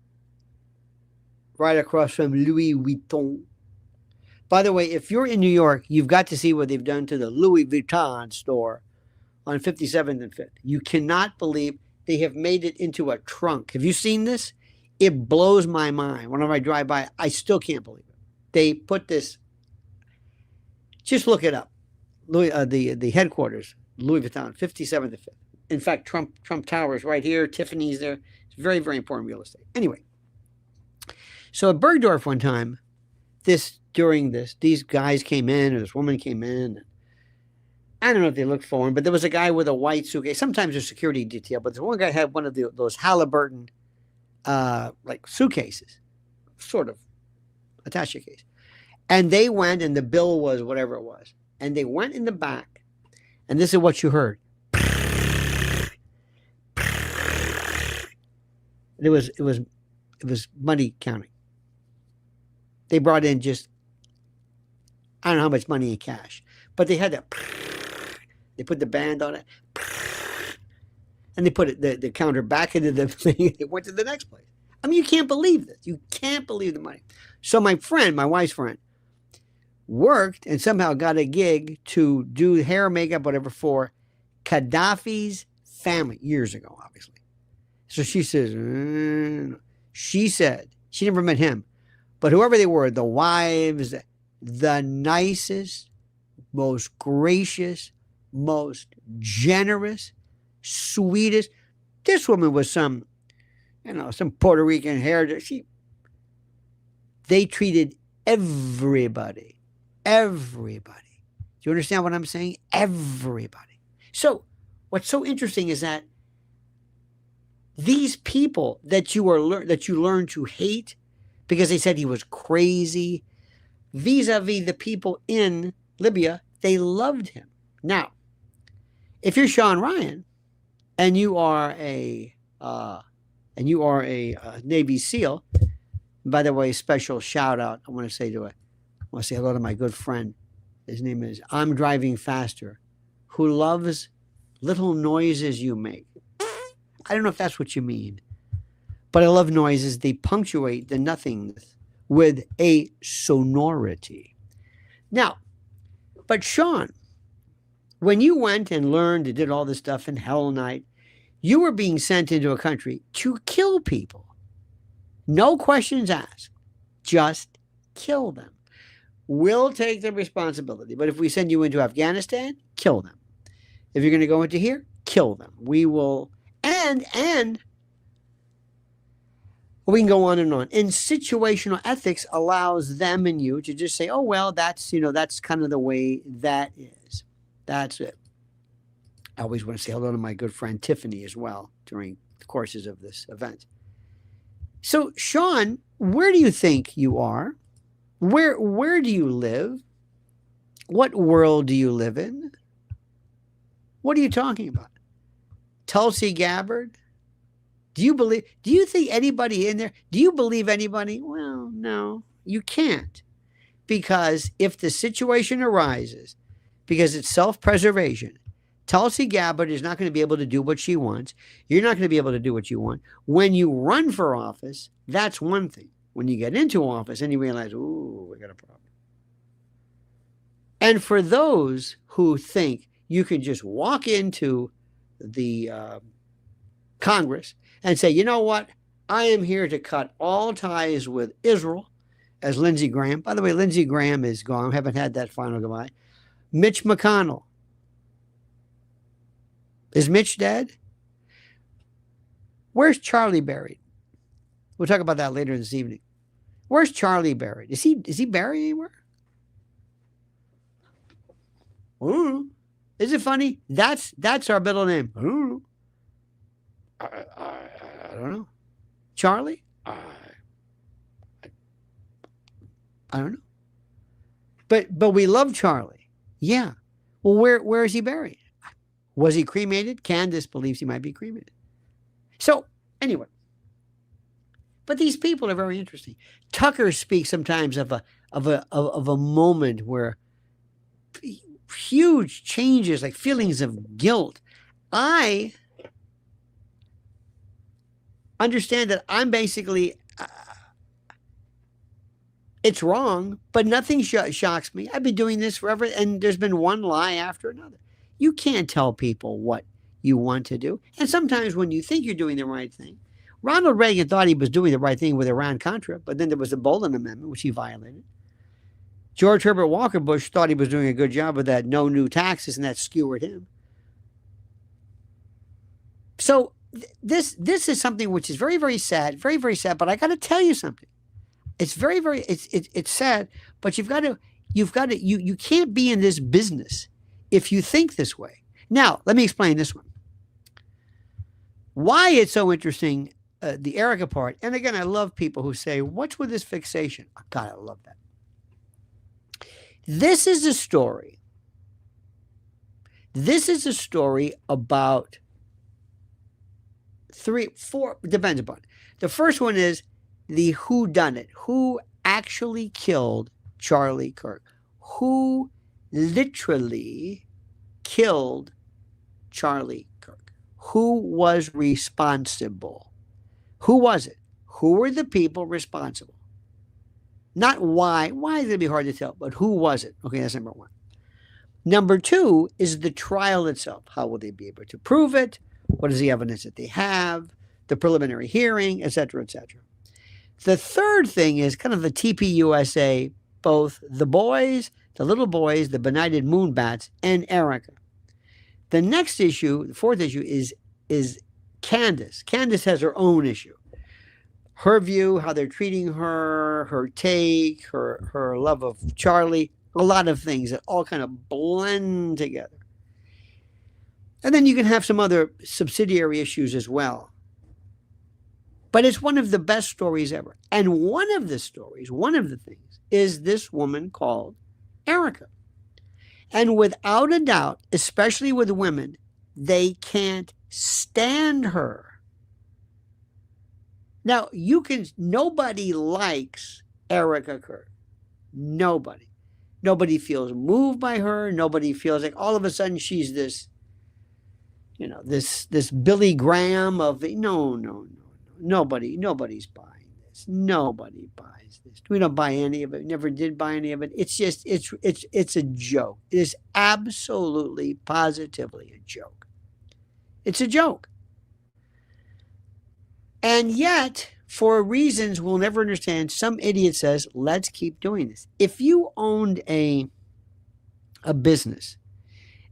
right across from Louis Vuitton. By the way, if you're in New York, you've got to see what they've done to the Louis Vuitton store on 57th and 5th. You cannot believe they have made it into a trunk. Have you seen this? It blows my mind. Whenever I drive by, I still can't believe it. They put this. Just look it up. The headquarters, Louis Vuitton, 57th and 5th. In fact, Trump Tower is right here. Tiffany's there. It's very, very important real estate. Anyway, so at Bergdorf one time, these guys came in, or this woman came in. I don't know if they looked for him, but there was a guy with a white suitcase. Sometimes there's security detail, but this one guy had one of those Halliburton like suitcases, sort of attaché case. And they went, and the bill was whatever it was. And they went in the back, and this is what you heard. It was money counting. They brought in just, I don't know how much money in cash, but they had that. They put the band on it, and they put the counter back into the thing. It went to the next place. I mean, you can't believe this. You can't believe the money. So my friend, my wife's friend, worked and somehow got a gig to do hair, makeup, whatever, for Gaddafi's family years ago, obviously. So she says, she said, she never met him, but whoever they were, the wives, the nicest, most gracious, most generous, sweetest. This woman was some Puerto Rican hair. They treated everybody. Everybody. Do you understand what I'm saying? Everybody. So what's so interesting is that these people that you learn to hate because they said he was crazy, vis-a-vis the people in Libya, they loved him. Now, if you're Sean Ryan and you are a Navy SEAL, by the way, special shout out. I want to say hello to my good friend. His name is I'm Driving Faster, who loves little noises you make. I don't know if that's what you mean, but I love noises. They punctuate the nothingness with a sonority. Now, but Sean, when you went and learned and did all this stuff in Hell Night, you were being sent into a country to kill people. No questions asked. Just kill them. We'll take the responsibility. But if we send you into Afghanistan, kill them. If you're going to go into here, kill them. We will. And we can go on and on. And situational ethics allows them and you to just say, oh, well, that's kind of the way that is. That's it. I always want to say hello to my good friend Tiffany as well during the courses of this event. So, Sean, where do you think you are? Where do you live? What world do you live in? What are you talking about? Tulsi Gabbard? Do you think anybody in there? Do you believe anybody? Well, no, you can't. Because if the situation arises, because it's self-preservation, Tulsi Gabbard is not going to be able to do what she wants. You're not going to be able to do what you want. When you run for office, that's one thing. When you get into office and you realize, ooh, we got a problem. And for those who think you can just walk into the Congress and say, you know what? I am here to cut all ties with Israel, as Lindsey Graham. By the way, Lindsey Graham is gone. I haven't had that final goodbye. Mitch McConnell. Is Mitch dead? Where's Charlie buried? We'll talk about that later this evening. Where's Charlie buried? Is he buried anywhere? Ooh. Is it funny? That's our middle name. Ooh. I don't know. Charlie? I don't know. But we love Charlie. Yeah. Well, where is he buried? Was he cremated? Candace believes he might be cremated. So, anyway. But these people are very interesting. Tucker speaks sometimes of a moment where huge changes, like feelings of guilt. I understand that I'm basically, it's wrong, but nothing shocks me. I've been doing this forever, and there's been one lie after another. You can't tell people what you want to do. And sometimes when you think you're doing the right thing, Ronald Reagan thought he was doing the right thing with Iran-Contra, but then there was the Bolton Amendment, which he violated. George Herbert Walker Bush thought he was doing a good job with that no new taxes, and that skewered him. So this is something which is very, very sad, very, very sad. But I got to tell you something. It's very, very, it's sad, but you can't be in this business if you think this way. Now, let me explain this one. Why it's so interesting, the Erika part. And again, I love people who say, what's with this fixation? Oh, God, I love that. This is a story This is a story about 3, 4, depends upon it. The first one is the whodunit. Who actually killed Charlie Kirk? Who literally killed Charlie Kirk? Who was responsible? Who was it? Who were the people responsible? Not why. Why is it going to be hard to tell? But who was it? Okay, that's number one. Number two is the trial itself. How will they be able to prove it? What is the evidence that they have? The preliminary hearing, etc., etc. The third thing is kind of the TPUSA, both the boys, the little boys, the benighted moonbats, and Erika. The next issue, the fourth issue, is Candace. Candace has her own issue. Her view, how they're treating her, her take, her love of Charlie, a lot of things that all kind of blend together. And then you can have some other subsidiary issues as well. But it's one of the best stories ever. And one of the stories, one of the things, is this woman called Erika. And without a doubt, especially with women, they can't stand her. Now, nobody likes Erika Kirk. Nobody. Nobody feels moved by her. Nobody feels like all of a sudden she's this, this Billy Graham of, no. Nobody's buying this. Nobody buys this. We don't buy any of it. Never did buy any of it. It's just, it's a joke. It is absolutely, positively a joke. It's a joke. And yet, for reasons we'll never understand, some idiot says, let's keep doing this. If you owned a business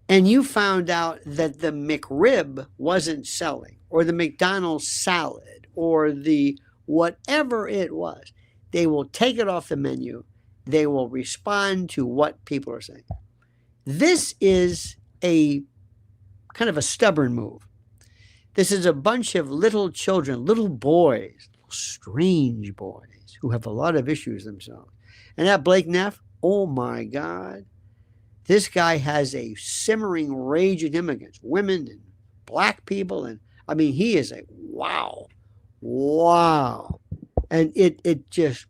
and you found out that the McRib wasn't selling, or the McDonald's salad, or the whatever it was, they will take it off the menu. They will respond to what people are saying. This is a kind of a stubborn move. This is a bunch of little children, little boys, strange boys who have a lot of issues themselves. And that Blake Neff, oh my God, this guy has a simmering rage in him against women and black people. And I mean, he is a wow. And it just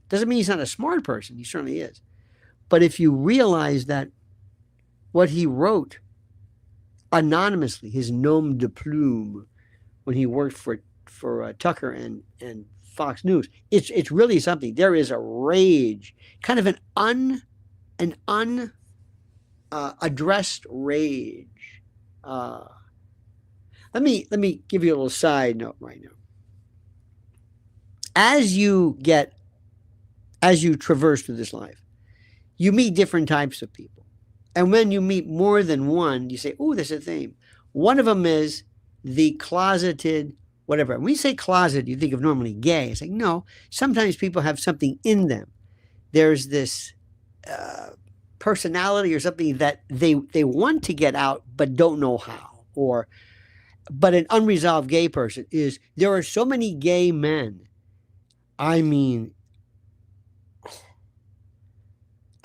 doesn't mean he's not a smart person. He certainly is. But if you realize that what he wrote anonymously, his nom de plume, when he worked for Tucker and Fox News, it's really something. There is a rage, kind of an unaddressed rage. Let me give you a little side note right now. As you traverse through this life, you meet different types of people. And when you meet more than one, you say, oh, there's a theme. One of them is the closeted whatever. When you say closet, you think of normally gay. It's like, no, sometimes people have something in them. There's this personality or something that they want to get out but don't know how. But an unresolved gay person is, there are so many gay men. I mean,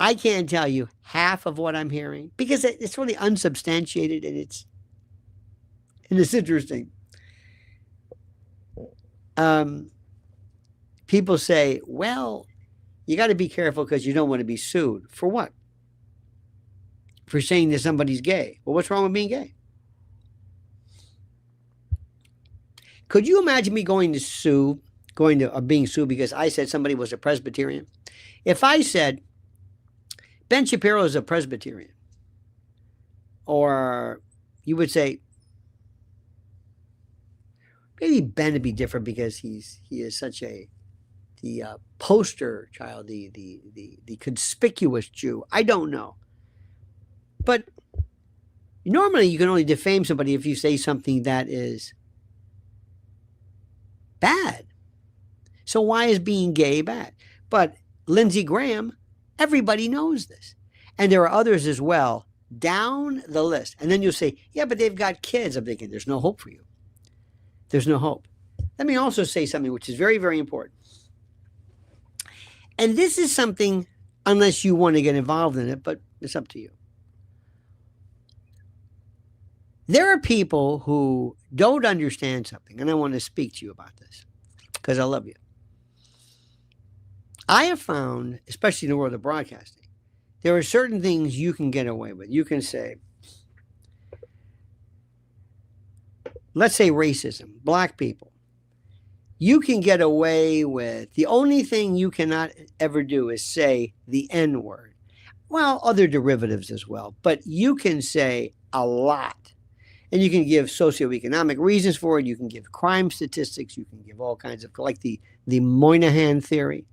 I can't tell you half of what I'm hearing because it's really unsubstantiated and it's interesting. People say, well, you got to be careful because you don't want to be sued. For what? For saying that somebody's gay. Well, what's wrong with being gay? Could you imagine me being sued because I said somebody was a Presbyterian? If I said, Ben Shapiro is a Presbyterian, or you would say, maybe Ben would be different because he is such the poster child, the conspicuous Jew. I don't know. But normally you can only defame somebody if you say something that is bad. So why is being gay bad? But Lindsey Graham, everybody knows this. And there are others as well down the list. And then you'll say, yeah, but they've got kids. I'm thinking, there's no hope for you. There's no hope. Let me also say something which is very, very important. And this is something, unless you want to get involved in it, but it's up to you. There are people who don't understand something, and I want to speak to you about this because I love you. I have found, especially in the world of broadcasting, there are certain things you can get away with. You can say, let's say racism, black people. You can get away with, the only thing you cannot ever do is say the N word. Well, other derivatives as well, but you can say a lot. And you can give socioeconomic reasons for it. You can give crime statistics. You can give all kinds of, like the Moynihan theory.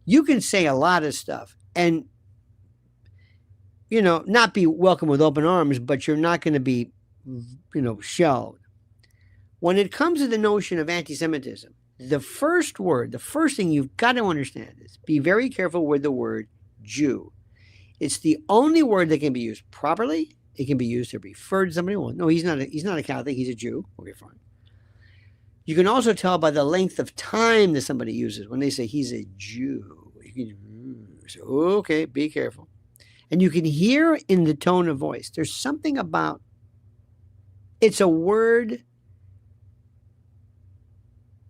You can say a lot of stuff and, not be welcome with open arms, but you're not going to be, shelved. When it comes to the notion of anti-Semitism, the first thing you've got to understand is be very careful with the word Jew. It's the only word that can be used properly. It can be used to refer to somebody. Well, no, he's not a Catholic. He's a Jew. Okay, fine. You can also tell by the length of time that somebody uses when they say he's a Jew. You can say, okay, be careful. And you can hear in the tone of voice, there's something about, it's a word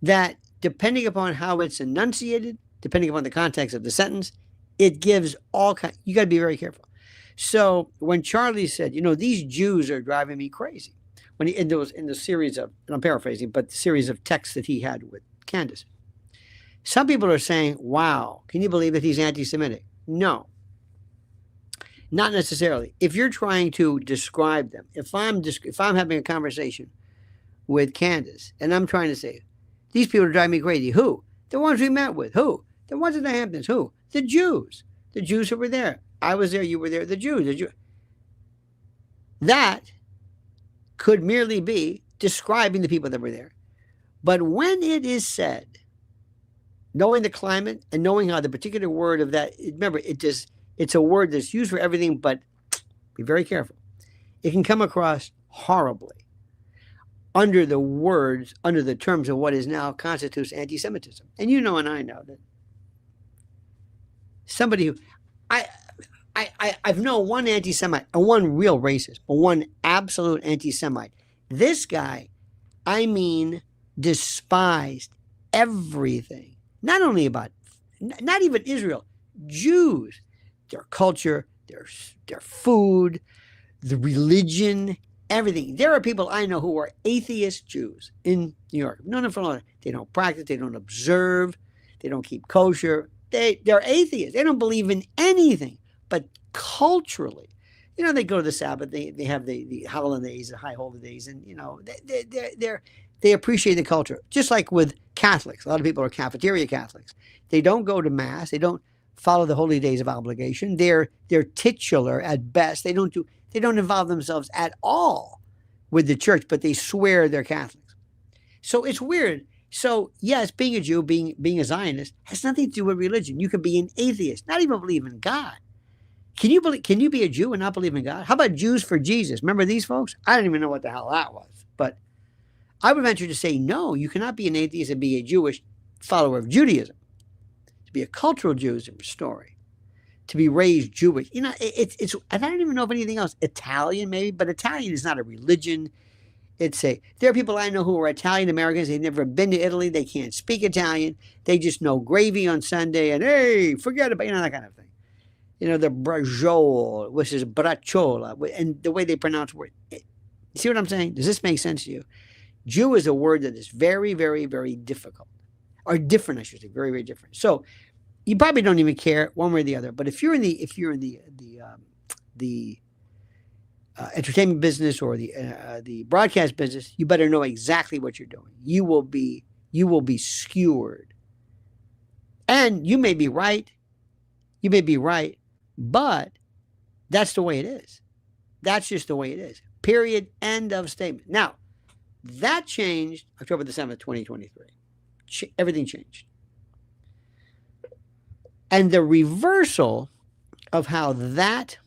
that, depending upon how it's enunciated, depending upon the context of the sentence, it gives all kinds. You got to be very careful. So when Charlie said, these Jews are driving me crazy, when in the series of, and I'm paraphrasing, but the series of texts that he had with Candace, some people are saying, wow, can you believe that he's anti-Semitic? No, not necessarily. If you're trying to describe them, if I'm having a conversation with Candace and I'm trying to say, these people are driving me crazy. Who? The ones we met with. Who? The ones in the Hamptons. Who? The Jews. The Jews who were there. I was there, you were there, the Jews. That could merely be describing the people that were there. But when it is said, knowing the climate and knowing how the particular word of that, remember, it's a word that's used for everything, but be very careful. It can come across horribly under the terms of what is now constitutes anti-Semitism. And and I know that somebody who, I've known one anti-Semite and one real racist, but one absolute anti-Semite. This guy, despised everything. Not only about, not even Israel, Jews, their culture, their food, the religion, everything. There are people I know who are atheist Jews in New York. None of them, they don't practice, they don't observe, they don't keep kosher. They're atheists. They don't believe in anything. But culturally, they go to the Sabbath, they have the holidays, the high holidays, and they appreciate the culture. Just like with Catholics, a lot of people are cafeteria Catholics. They don't go to mass. They don't follow the holy days of obligation. They're titular at best. They don't involve themselves at all with the church, but they swear they're Catholics. So it's weird. So yes, being a Jew, being a Zionist has nothing to do with religion. You can be an atheist, not even believe in God. Can you be a Jew and not believe in God? How about Jews for Jesus? Remember these folks? I don't even know what the hell that was. But I would venture to say, no, you cannot be an atheist and be a Jewish follower of Judaism. To be a cultural Jew is a story. To be raised Jewish, it's I don't even know if anything else. Italian maybe, but Italian is not a religion. There are people I know who are Italian Americans. They've never been to Italy. They can't speak Italian. They just know gravy on Sunday and hey, forget about that kind of thing. The braciole, which is bracciola, and the way they pronounce words. See what I'm saying? Does this make sense to you? Jew is a word that is very, very, very difficult, or different, I should say, very, very different. So you probably don't even care one way or the other. But if you're in the entertainment business or the broadcast business, you better know exactly what you're doing. You will be skewered, and you may be right. You may be right, but that's the way it is. That's just the way it is. Period. End of statement. Now, that changed October the 7th, 2023. Everything changed. And the reversal of how that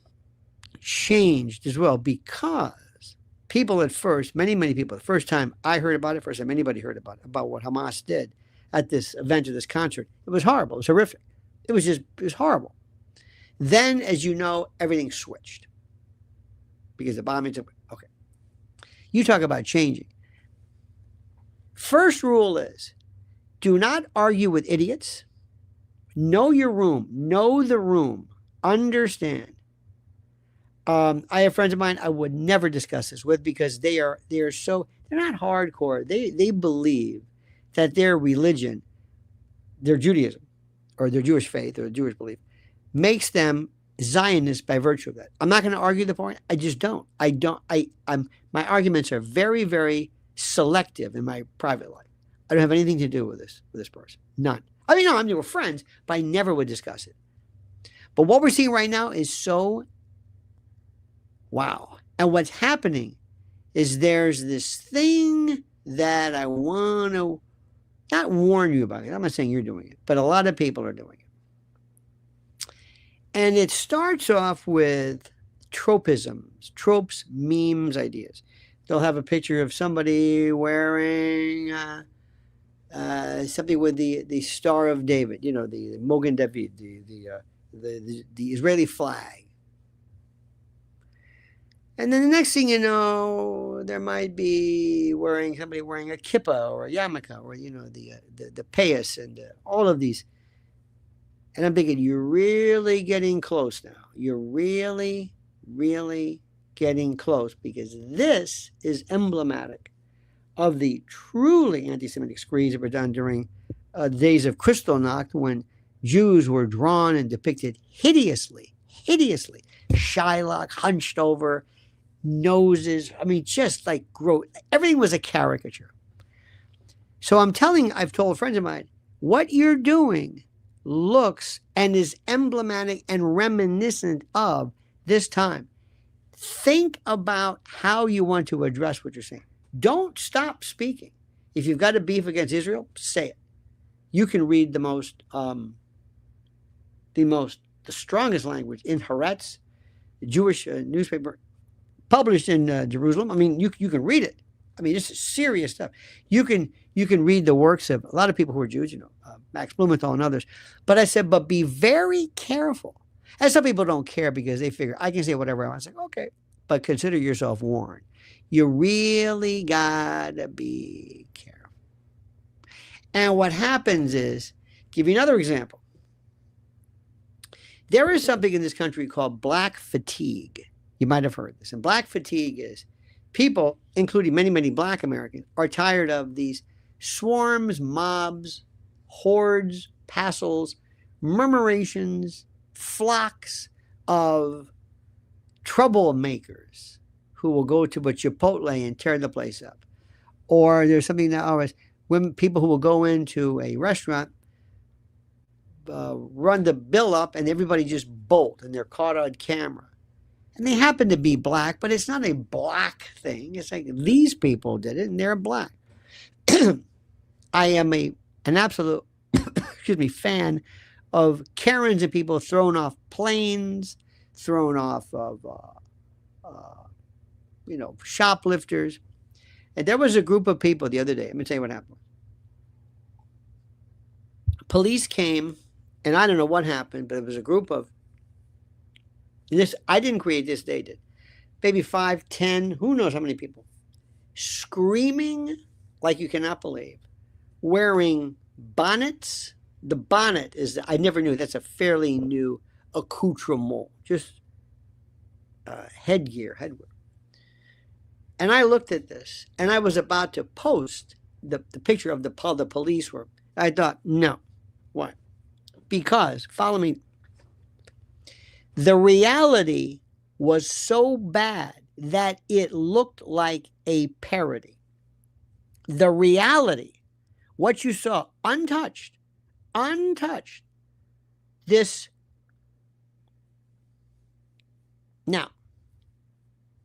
changed as well, because people at first, many people, the first time I heard about it, first time anybody heard about what Hamas did at this event or this concert, it was horrible. It was horrific. It was horrible. Then, as you know, everything switched because the bombings. Okay. You talk about changing. First rule is, do not argue with idiots. Know your room. Know the room. Understand. I have friends of mine I would never discuss this with because they're not hardcore. They believe that their religion, their Judaism, or their Jewish faith, or Jewish belief, makes them Zionists by virtue of that. I'm not going to argue the point. I just don't. My arguments are very, very selective in my private life. I don't have anything to do with this person. None. I mean, no, we're friends, but I never would discuss it. But what we're seeing right now is so wow. And what's happening is there's this thing that I want to not warn you about it. I'm not saying you're doing it, but a lot of people are doing it. And it starts off with tropisms, tropes, memes, ideas. They'll have a picture of somebody wearing something with the Star of David, the Mogen David, the Israeli flag. And then the next thing you know, there might be somebody wearing a kippah or a yarmulke or the payas and all of these. And I'm thinking, you're really getting close now. You're really, really getting close, because this is emblematic of the truly anti-Semitic screeds that were done during the days of Kristallnacht, when Jews were drawn and depicted hideously, Shylock, hunched over, noses. I mean, just like gross. Everything was a caricature. So I've told friends of mine, what you're doing looks and is emblematic and reminiscent of this time. Think about how you want to address what you're saying. Don't stop speaking. If you've got a beef against Israel, say it. You can read the strongest language in Haaretz, the Jewish newspaper published in Jerusalem. I mean, you can read it. I mean, this is serious stuff. You can read the works of a lot of people who are Jews, Max Blumenthal and others. But I said, but be very careful. And some people don't care because they figure I can say whatever I want. I was like, okay, but consider yourself warned. You really gotta be careful. And what happens is, give you another example. There is something in this country called black fatigue. You might have heard this. And black fatigue is people, including many, many black Americans, are tired of these swarms, mobs, hordes, passels, murmurations, flocks of troublemakers who will go to a Chipotle and tear the place up. Or there's something that always, people who will go into a restaurant, run the bill up, and everybody just bolt, and they're caught on camera. And they happen to be black, but it's not a black thing. It's like these people did it, and they're black. I am an absolute fan of Karens and people thrown off planes, thrown off of shoplifters. And there was a group of people the other day. Let me tell you what happened. Police came, and I don't know what happened, but it was a group of this. I didn't create this, they did. Maybe 5, 10, who knows how many people, screaming like you cannot believe, wearing bonnets. The bonnet I never knew, that's a fairly new accoutrement, just headwear. And I looked at this, and I was about to post the picture of the police were. I thought, no. Why? Because, follow me, the reality was so bad that it looked like a parody. The reality, what you saw, untouched, this. Now,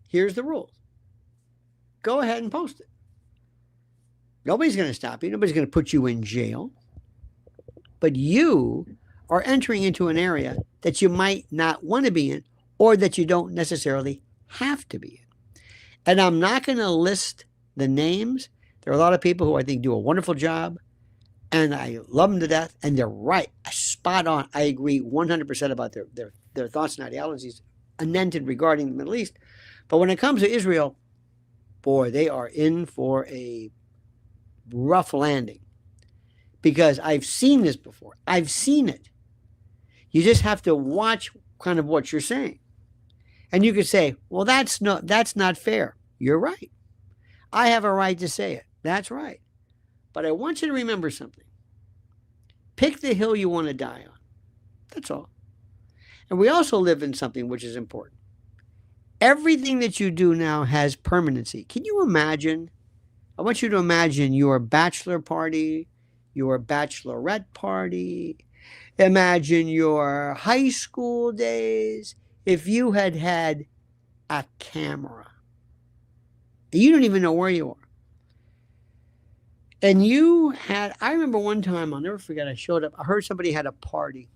here's the rules. Go ahead and post it. Nobody's going to stop you. Nobody's going to put you in jail. But you are entering into an area that you might not want to be in, or that you don't necessarily have to be in. And I'm not going to list the names. There are a lot of people who I think do a wonderful job, and I love them to death, and they're right, spot on. I agree 100% about their thoughts and ideologies, unended regarding the Middle East. But when it comes to Israel, boy, they are in for a rough landing, because I've seen this before. I've seen it. You just have to watch kind of what you're saying. And you could say, well, that's not fair. You're right. I have a right to say it. That's right. But I want you to remember something. Pick the hill you want to die on. That's all. And we also live in something which is important. Everything that you do now has permanency. Can you imagine? I want you to imagine your bachelor party, your bachelorette party. Imagine your high school days. If you had had a camera, you don't even know where you are. And you had, I remember one time, I'll never forget, I showed up, I heard somebody had a party.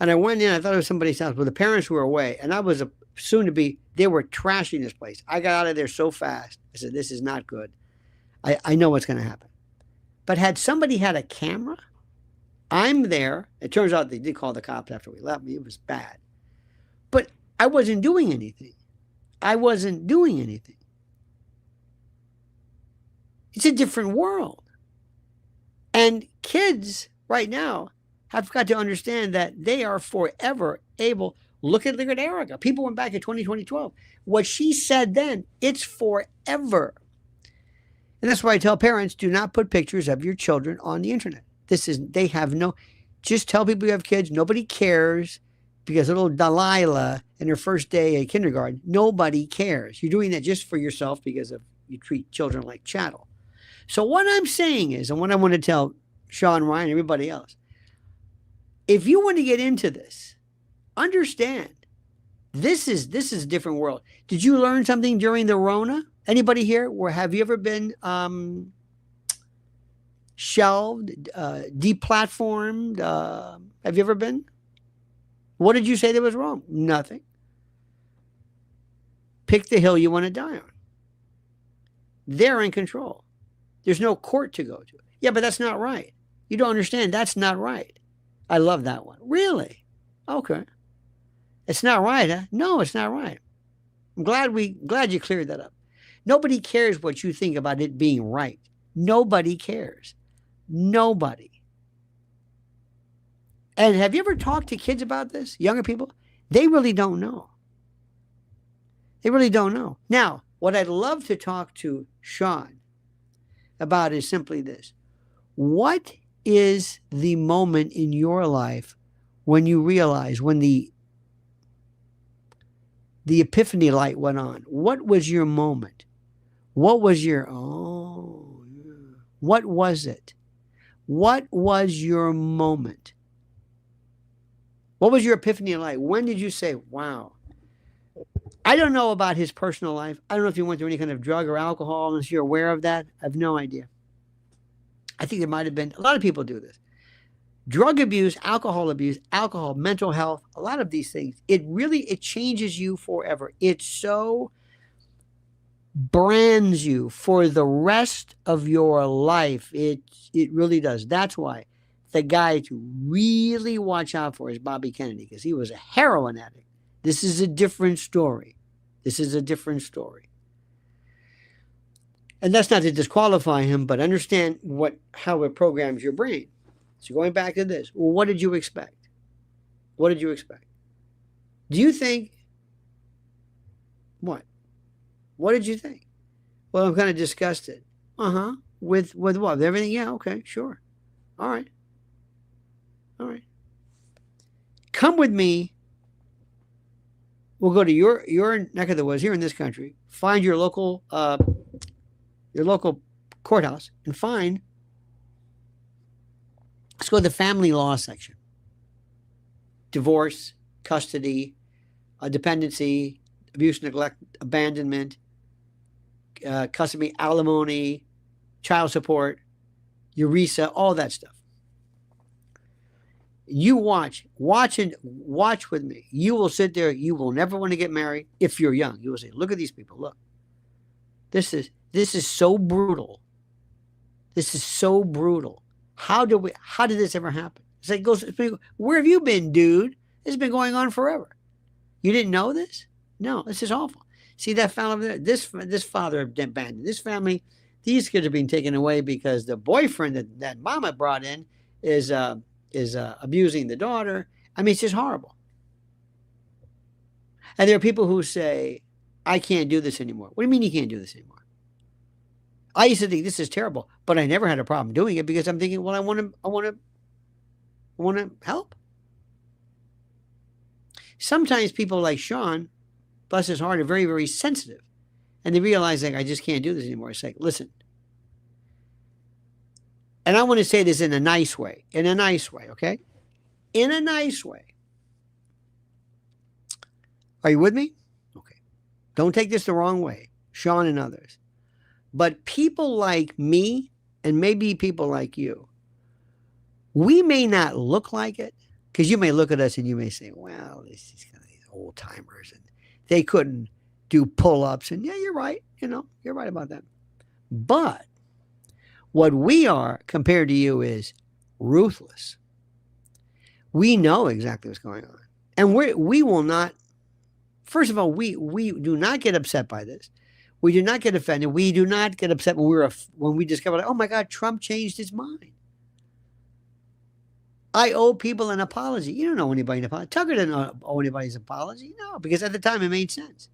And I went in, I thought it was somebody's house, but the parents were away. And I was soon to be, they were trashing this place. I got out of there so fast. I said, this is not good. I know what's going to happen. But had somebody had a camera, I'm there. It turns out they did call the cops after we left me. It was bad. But I wasn't doing anything. I wasn't doing anything. It's a different world. And kids right now have got to understand that they are forever able. Look at Erika. People went back in 2012. What she said then, it's forever. And that's why I tell parents, do not put pictures of your children on the internet. They have no, just tell people you have kids. Nobody cares, because little Delilah in her first day at kindergarten, nobody cares. You're doing that just for yourself because you treat children like chattel. So what I'm saying is, and what I want to tell Sean, Ryan, everybody else, if you want to get into this, understand this is a different world. Did you learn something during the Rona? Anybody here? Have you ever been shelved, deplatformed? Have you ever been? What did you say that was wrong? Nothing. Pick the hill you want to die on. They're in control. There's no court to go to. Yeah, but that's not right. You don't understand. That's not right. I love that one. Really? Okay. It's not right, huh? No, it's not right. I'm glad you cleared that up. Nobody cares what you think about it being right. Nobody cares. Nobody. And have you ever talked to kids about this? Younger people? They really don't know. They really don't know. Now, what I'd love to talk to Sean about is simply this. What is the moment in your life when you realize, when the epiphany light went on? What was your moment? What was your, what was it? What was your moment? What was your epiphany light? When did you say, wow? I don't know about his personal life. I don't know if he went through any kind of drug or alcohol, unless you're aware of that. I have no idea. I think there might have been, a lot of people do this. Drug abuse, alcohol, mental health, a lot of these things, it changes you forever. It so brands you for the rest of your life. It really does. That's why the guy to really watch out for is Bobby Kennedy, because he was a heroin addict. This is a different story. This is a different story. And that's not to disqualify him, but understand how it programs your brain. So going back to this, well, what did you expect? What did you expect? Do you think, what? What did you think? Well, I'm kind of disgusted. With what? With everything? Yeah, okay, sure. All right. All right. Come with me. We'll go to your neck of the woods here in this country. Find your local courthouse and find. Let's go to the family law section. Divorce, custody, dependency, abuse, neglect, abandonment, custody, alimony, child support, ERISA, all that stuff. You watch with me. You will sit there. You will never want to get married if you're young. You will say, look at these people. Look, this is so brutal. This is so brutal. How did this ever happen? It's like, where have you been, dude? This has been going on forever. You didn't know this? No, this is awful. See that family? This father abandoned this family. These kids are being taken away because the boyfriend that mama brought in is abusing the daughter. I mean, it's just horrible. And there are people who say, I can't do this anymore. What do you mean you can't do this anymore? I used to think this is terrible, but I never had a problem doing it because I'm thinking, well, I want to help. Sometimes people like Sean, bless his heart, are very, very sensitive. And they realize, like, I just can't do this anymore. It's like, listen. And I want to say this in a nice way. In a nice way, okay? In a nice way. Are you with me? Okay. Don't take this the wrong way, Sean and others. But people like me, and maybe people like you, we may not look like it, because you may look at us and you may say, well, this is kind of these old timers, and they couldn't do pull-ups. And yeah, you're right. You're right about that. But what we are compared to you is ruthless. We know exactly what's going on. And we will not, first of all, we do not get upset by this. We do not get offended. We do not get upset when we discover, oh my God, Trump changed his mind. I owe people an apology. You don't owe anybody an apology. Tucker didn't owe anybody's apology. No, because at the time it made sense.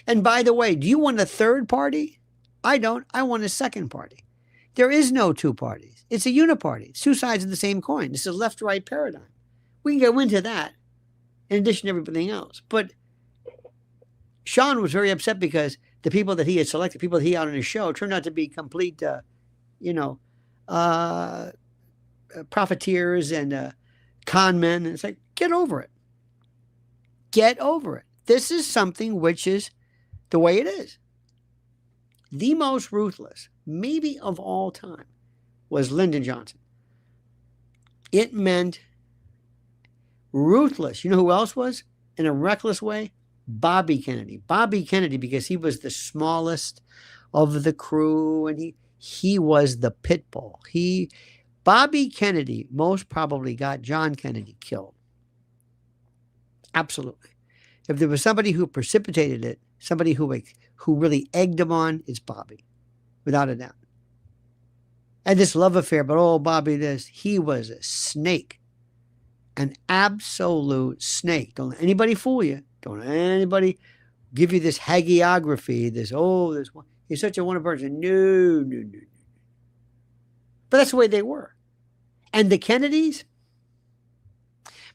And by the way, do you want a third party? I don't. I want a second party. There is no two parties. It's a uniparty. It's two sides of the same coin. This is a left-right paradigm. We can go into that in addition to everything else. But Sean was very upset because the people that he had selected, people that he had on his show, turned out to be complete, profiteers and con men. And it's like, get over it. Get over it. This is something which is the way it is. The most ruthless, maybe of all time, was Lyndon Johnson. It meant ruthless. You know who else was? In a reckless way? Bobby Kennedy. Bobby Kennedy, because he was the smallest of the crew, and he was the pit bull. Bobby Kennedy most probably got John Kennedy killed. Absolutely. If there was somebody who precipitated it, somebody who really egged him on, it's Bobby, without a doubt. And this love affair, but oh, Bobby, he was a snake, an absolute snake. Don't let anybody fool you. Don't let anybody give you this hagiography, he's such a wonderful person. No. But that's the way they were. And the Kennedys,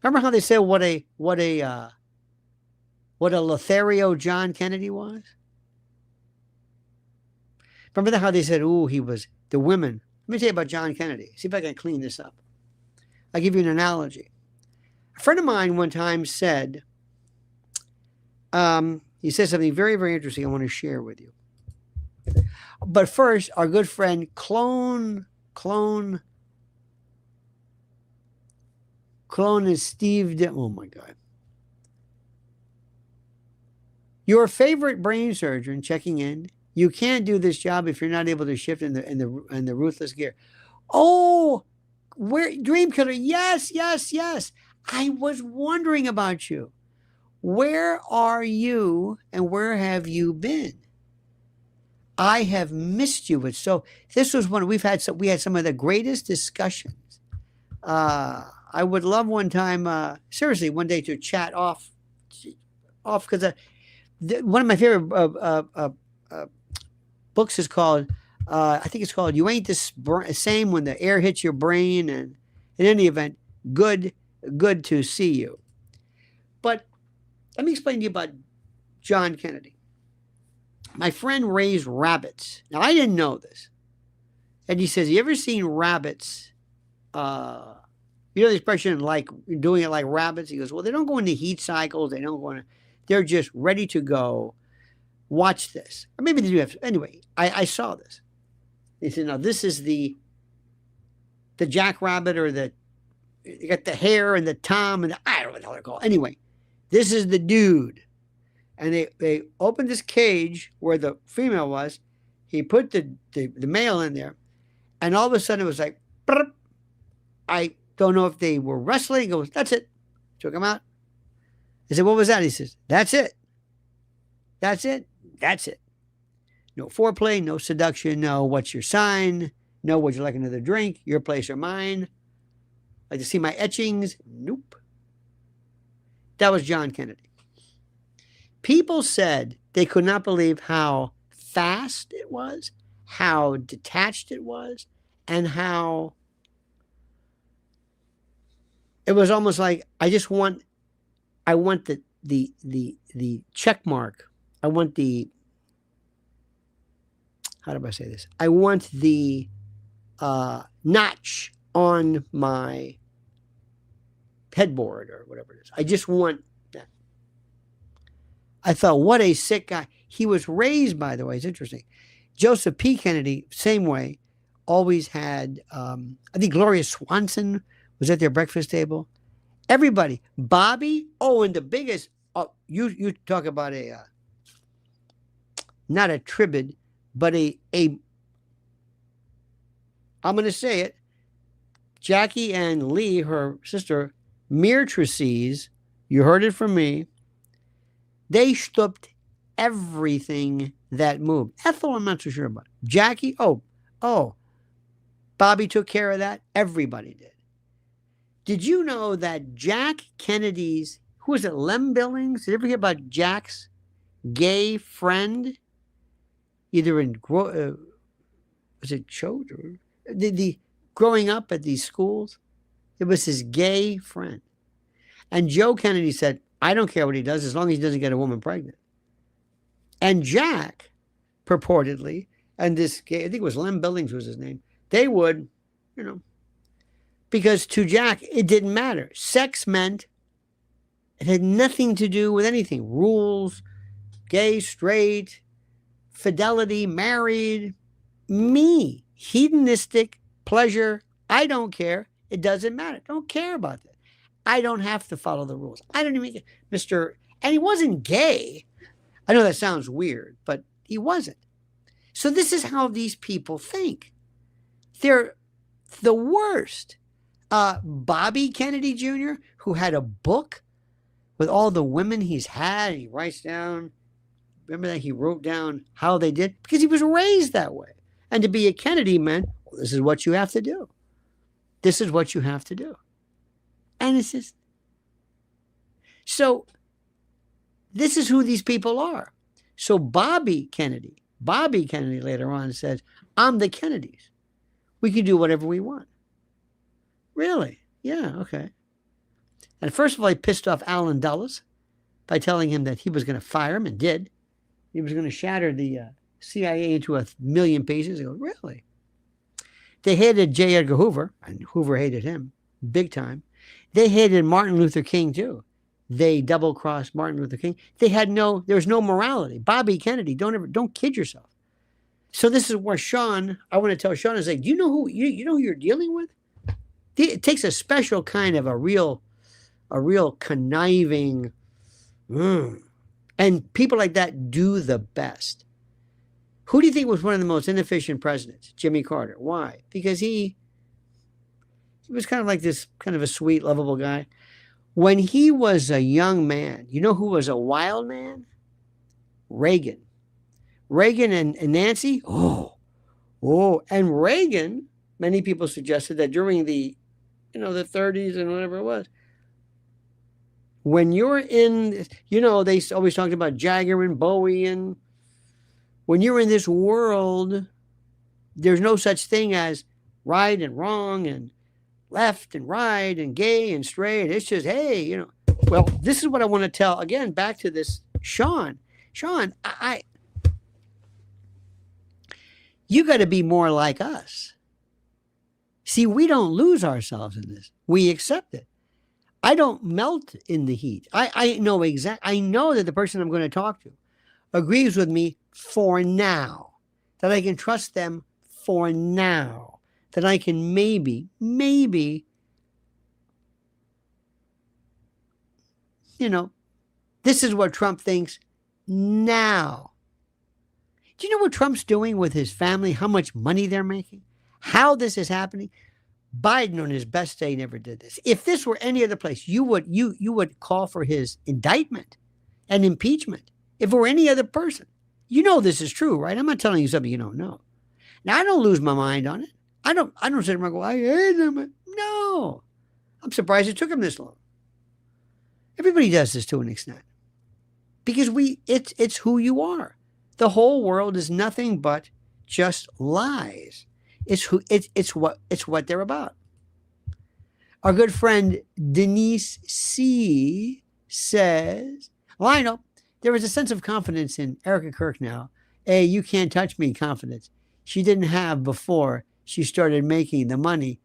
remember how they said what a Lothario John Kennedy was? Remember how they said, he was the women. Let me tell you about John Kennedy. See if I can clean this up. I'll give you an analogy. A friend of mine one time said, he said something very, very interesting I want to share with you. But first, our good friend Clone is Steve. Oh my God. Your favorite brain surgeon checking in. You can't do this job if you're not able to shift in the ruthless gear. Oh, Dream Killer? Yes. I was wondering about you. Where are you and where have you been? I have missed you. This was we had some of the greatest discussions. I would love one time, seriously, one day to chat off because one of my favorite books is called, I think it's called "You Ain't the Same When the Air Hits Your Brain," and in any event, good to see you. But let me explain to you about John Kennedy. My friend raised rabbits. Now, I didn't know this. And he says, you ever seen rabbits? You know the expression, like doing it like rabbits? He goes, well, they don't go into heat cycles. They're just ready to go. Watch this. Or maybe they do have. Anyway, I saw this. He said, no, this is the jackrabbit or you got the hare and the tom and I don't know what the hell they're called. Anyway, this is the dude. And they opened this cage where the female was. He put the male in there. And all of a sudden it was like, burp. I don't know if they were wrestling. He goes, that's it. Took him out. I said, what was that? He says, that's it. That's it. That's it. No foreplay, no seduction, no what's your sign, no would you like another drink, your place or mine. Like to see my etchings? Nope. That was John Kennedy. People said they could not believe how fast it was, how detached it was, and how it was almost like I want the check mark. I want the, how do I say this? I want the notch on my headboard or whatever it is. I just want that. I thought, what a sick guy. He was raised, by the way, it's interesting. Joseph P. Kennedy, same way, always had, I think Gloria Swanson was at their breakfast table. Everybody, Bobby, and the biggest, you talk about a, not a tribute, but I'm going to say it, Jackie and Lee, her sister, Myrtrices, you heard it from me, they stopped everything that moved. Ethel, I'm not so sure about. Jackie, Bobby took care of that. Everybody did. Did you know that Jack Kennedy's, who was it, Lem Billings? Did you ever hear about Jack's gay friend? Either in, was it children? The growing up at these schools, it was his gay friend. And Joe Kennedy said, I don't care what he does as long as he doesn't get a woman pregnant. And Jack, purportedly, and this gay, I think it was Lem Billings was his name, they would, because to Jack, it didn't matter. Sex meant it had nothing to do with anything. Rules, gay, straight, fidelity, married, me, hedonistic, pleasure. I don't care. It doesn't matter. Don't care about that. I don't have to follow the rules. I don't even, and he wasn't gay. I know that sounds weird, but he wasn't. So this is how these people think. They're the worst. Bobby Kennedy Jr., who had a book with all the women he's had, he writes down, remember that he wrote down how they did? Because he was raised that way. And to be a Kennedy meant, well, this is what you have to do. This is what you have to do. And it's just, so this is who these people are. So Bobby Kennedy later on says, I'm the Kennedys. We can do whatever we want. Really? Yeah, okay. And first of all, he pissed off Allen Dulles by telling him that he was going to fire him, and did. He was going to shatter the CIA into 1,000,000 pieces. He goes, really? They hated J. Edgar Hoover, and Hoover hated him big time. They hated Martin Luther King, too. They double-crossed Martin Luther King. There was no morality. Bobby Kennedy, don't kid yourself. So this is where Sean, I want to tell Sean, is like, do you know who you're dealing with? It takes a special kind of a real conniving, and people like that do the best. Who do you think was one of the most inefficient presidents? Jimmy Carter. Why? Because he was kind of like this kind of a sweet, lovable guy. When he was a young man, you know who was a wild man? Reagan. Reagan and Nancy, and Reagan, many people suggested that during the 30s and whatever it was, when you're in, they always talked about Jagger and Bowie, and when you're in this world, there's no such thing as right and wrong and left and right and gay and straight. It's just, hey, well, this is what I want to tell, again, back to this, Sean, you got to be more like us. See, we don't lose ourselves in this. We accept it. I don't melt in the heat. I know that the person I'm going to talk to agrees with me for now, that I can trust them for now, that I can maybe, this is what Trump thinks now. Do you know what Trump's doing with his family? How much money they're making? How this is happening? Biden on his best day never did this. If this were any other place, you would call for his indictment and impeachment. If it were any other person, you know this is true, right? I'm not telling you something you don't know. Now, I don't lose my mind on it. I don't sit there and go, I hate him. No. I'm surprised it took him this long. Everybody does this to an extent. Because it's who you are. The whole world is nothing but just lies. It's what they're about. Our good friend Denise C says, Lionel, there is a sense of confidence in Erika Kirk now. A you can't touch me confidence she didn't have before she started making the money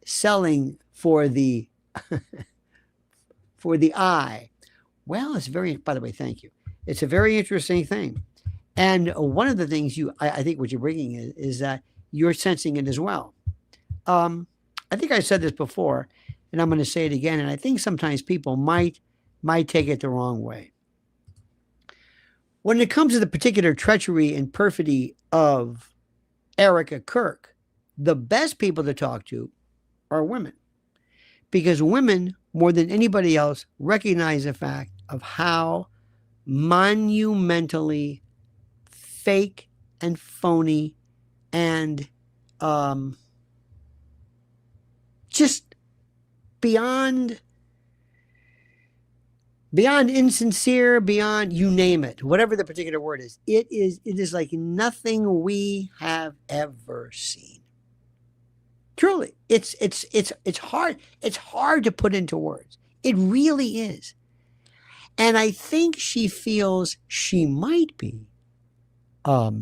selling for the for the eye. Well, it's by the way, thank you. It's a very interesting thing. And one of the things I think what you're bringing is that you're sensing it as well. I think I said this before, and I'm going to say it again. And I think sometimes people might take it the wrong way. When it comes to the particular treachery and perfidy of Erika Kirk, the best people to talk to are women. Because women, more than anybody else, recognize the fact of how monumentally fake and phony and just beyond insincere, beyond you name it, whatever the particular word is. It is like nothing we have ever seen. Truly, it's hard. It's hard to put into words. It really is. And I think she feels she might be, what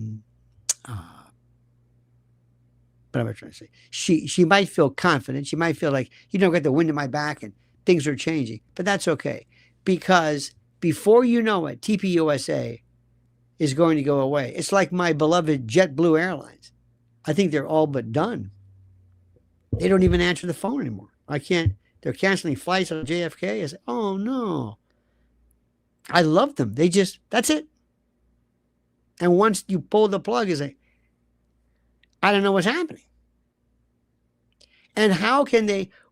am I trying to say? She might feel confident. She might feel like, got the wind in my back and things are changing. But that's okay. Because before you know it, TPUSA is going to go away. It's like my beloved JetBlue Airlines. I think they're all but done. They don't even answer the phone anymore. They're canceling flights on JFK. I say, oh no. I love them. That's it. And once you pull the plug, you say, I don't know what's happening. And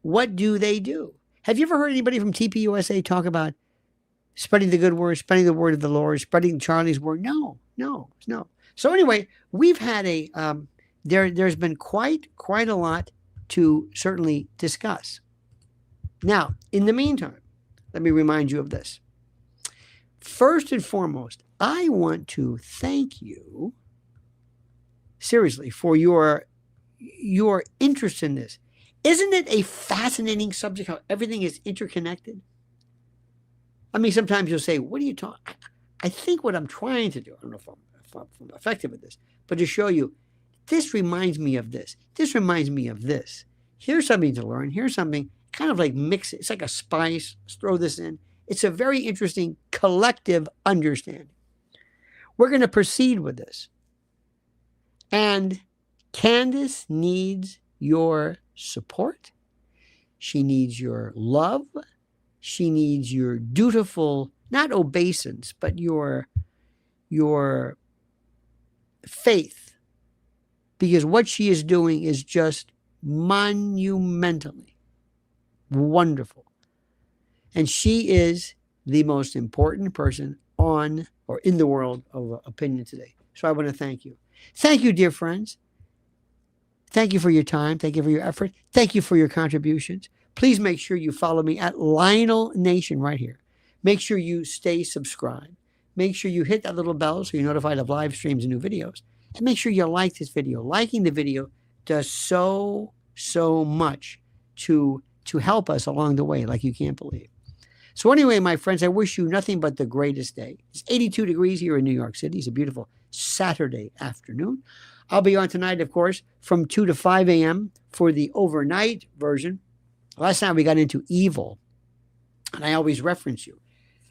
what do they do? Have you ever heard anybody from TPUSA talk about spreading the good word, spreading the word of the Lord, spreading Charlie's word? No. So anyway, we've had there's been quite a lot to certainly discuss. Now, in the meantime, let me remind you of this. First and foremost, I want to thank you seriously for your interest in this. Isn't it a fascinating subject how everything is interconnected? I mean, sometimes you'll say, what are you talking? I think what I'm trying to do, I don't know if I'm effective at this, but to show you, this reminds me of this. This reminds me of this. Here's something to learn. Here's something, kind of like mix it. It's like a spice. Let's throw this in. It's a very interesting collective understanding. We're going to proceed with this. And Candace needs your support. She needs your love. She needs your dutiful, not obeisance, but your faith. Because what she is doing is just monumentally wonderful. And she is the most important person on or in the world of opinion today. So I want to thank you. Thank you, dear friends. Thank you for your time. Thank you for your effort. Thank you for your contributions. Please make sure you follow me at Lionel Nation right here. Make sure you stay subscribed. Make sure you hit that little bell so you're notified of live streams and new videos. And make sure you like this video. Liking the video does so much to help us along the way like you can't believe. So anyway, my friends, I wish you nothing but the greatest day. It's 82 degrees here in New York City. It's a beautiful Saturday afternoon. I'll be on tonight, of course, from 2 to 5 a.m. for the overnight version. Last night we got into evil, and I always reference you.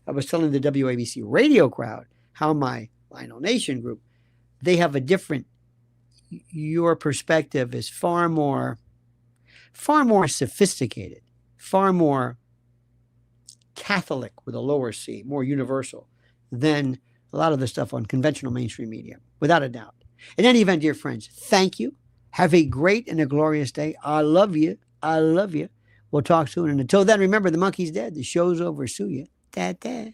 I was telling the WABC radio crowd how my Lionel Nation group, they have a different, your perspective is far more sophisticated, far more Catholic with a lower C, more universal than a lot of the stuff on conventional mainstream media, without a doubt. In any event, dear friends, thank you. Have a great and a glorious day. I love you. I love you. We'll talk soon. And until then, remember, the monkey's dead. The show's over. Sue ya. Da-da.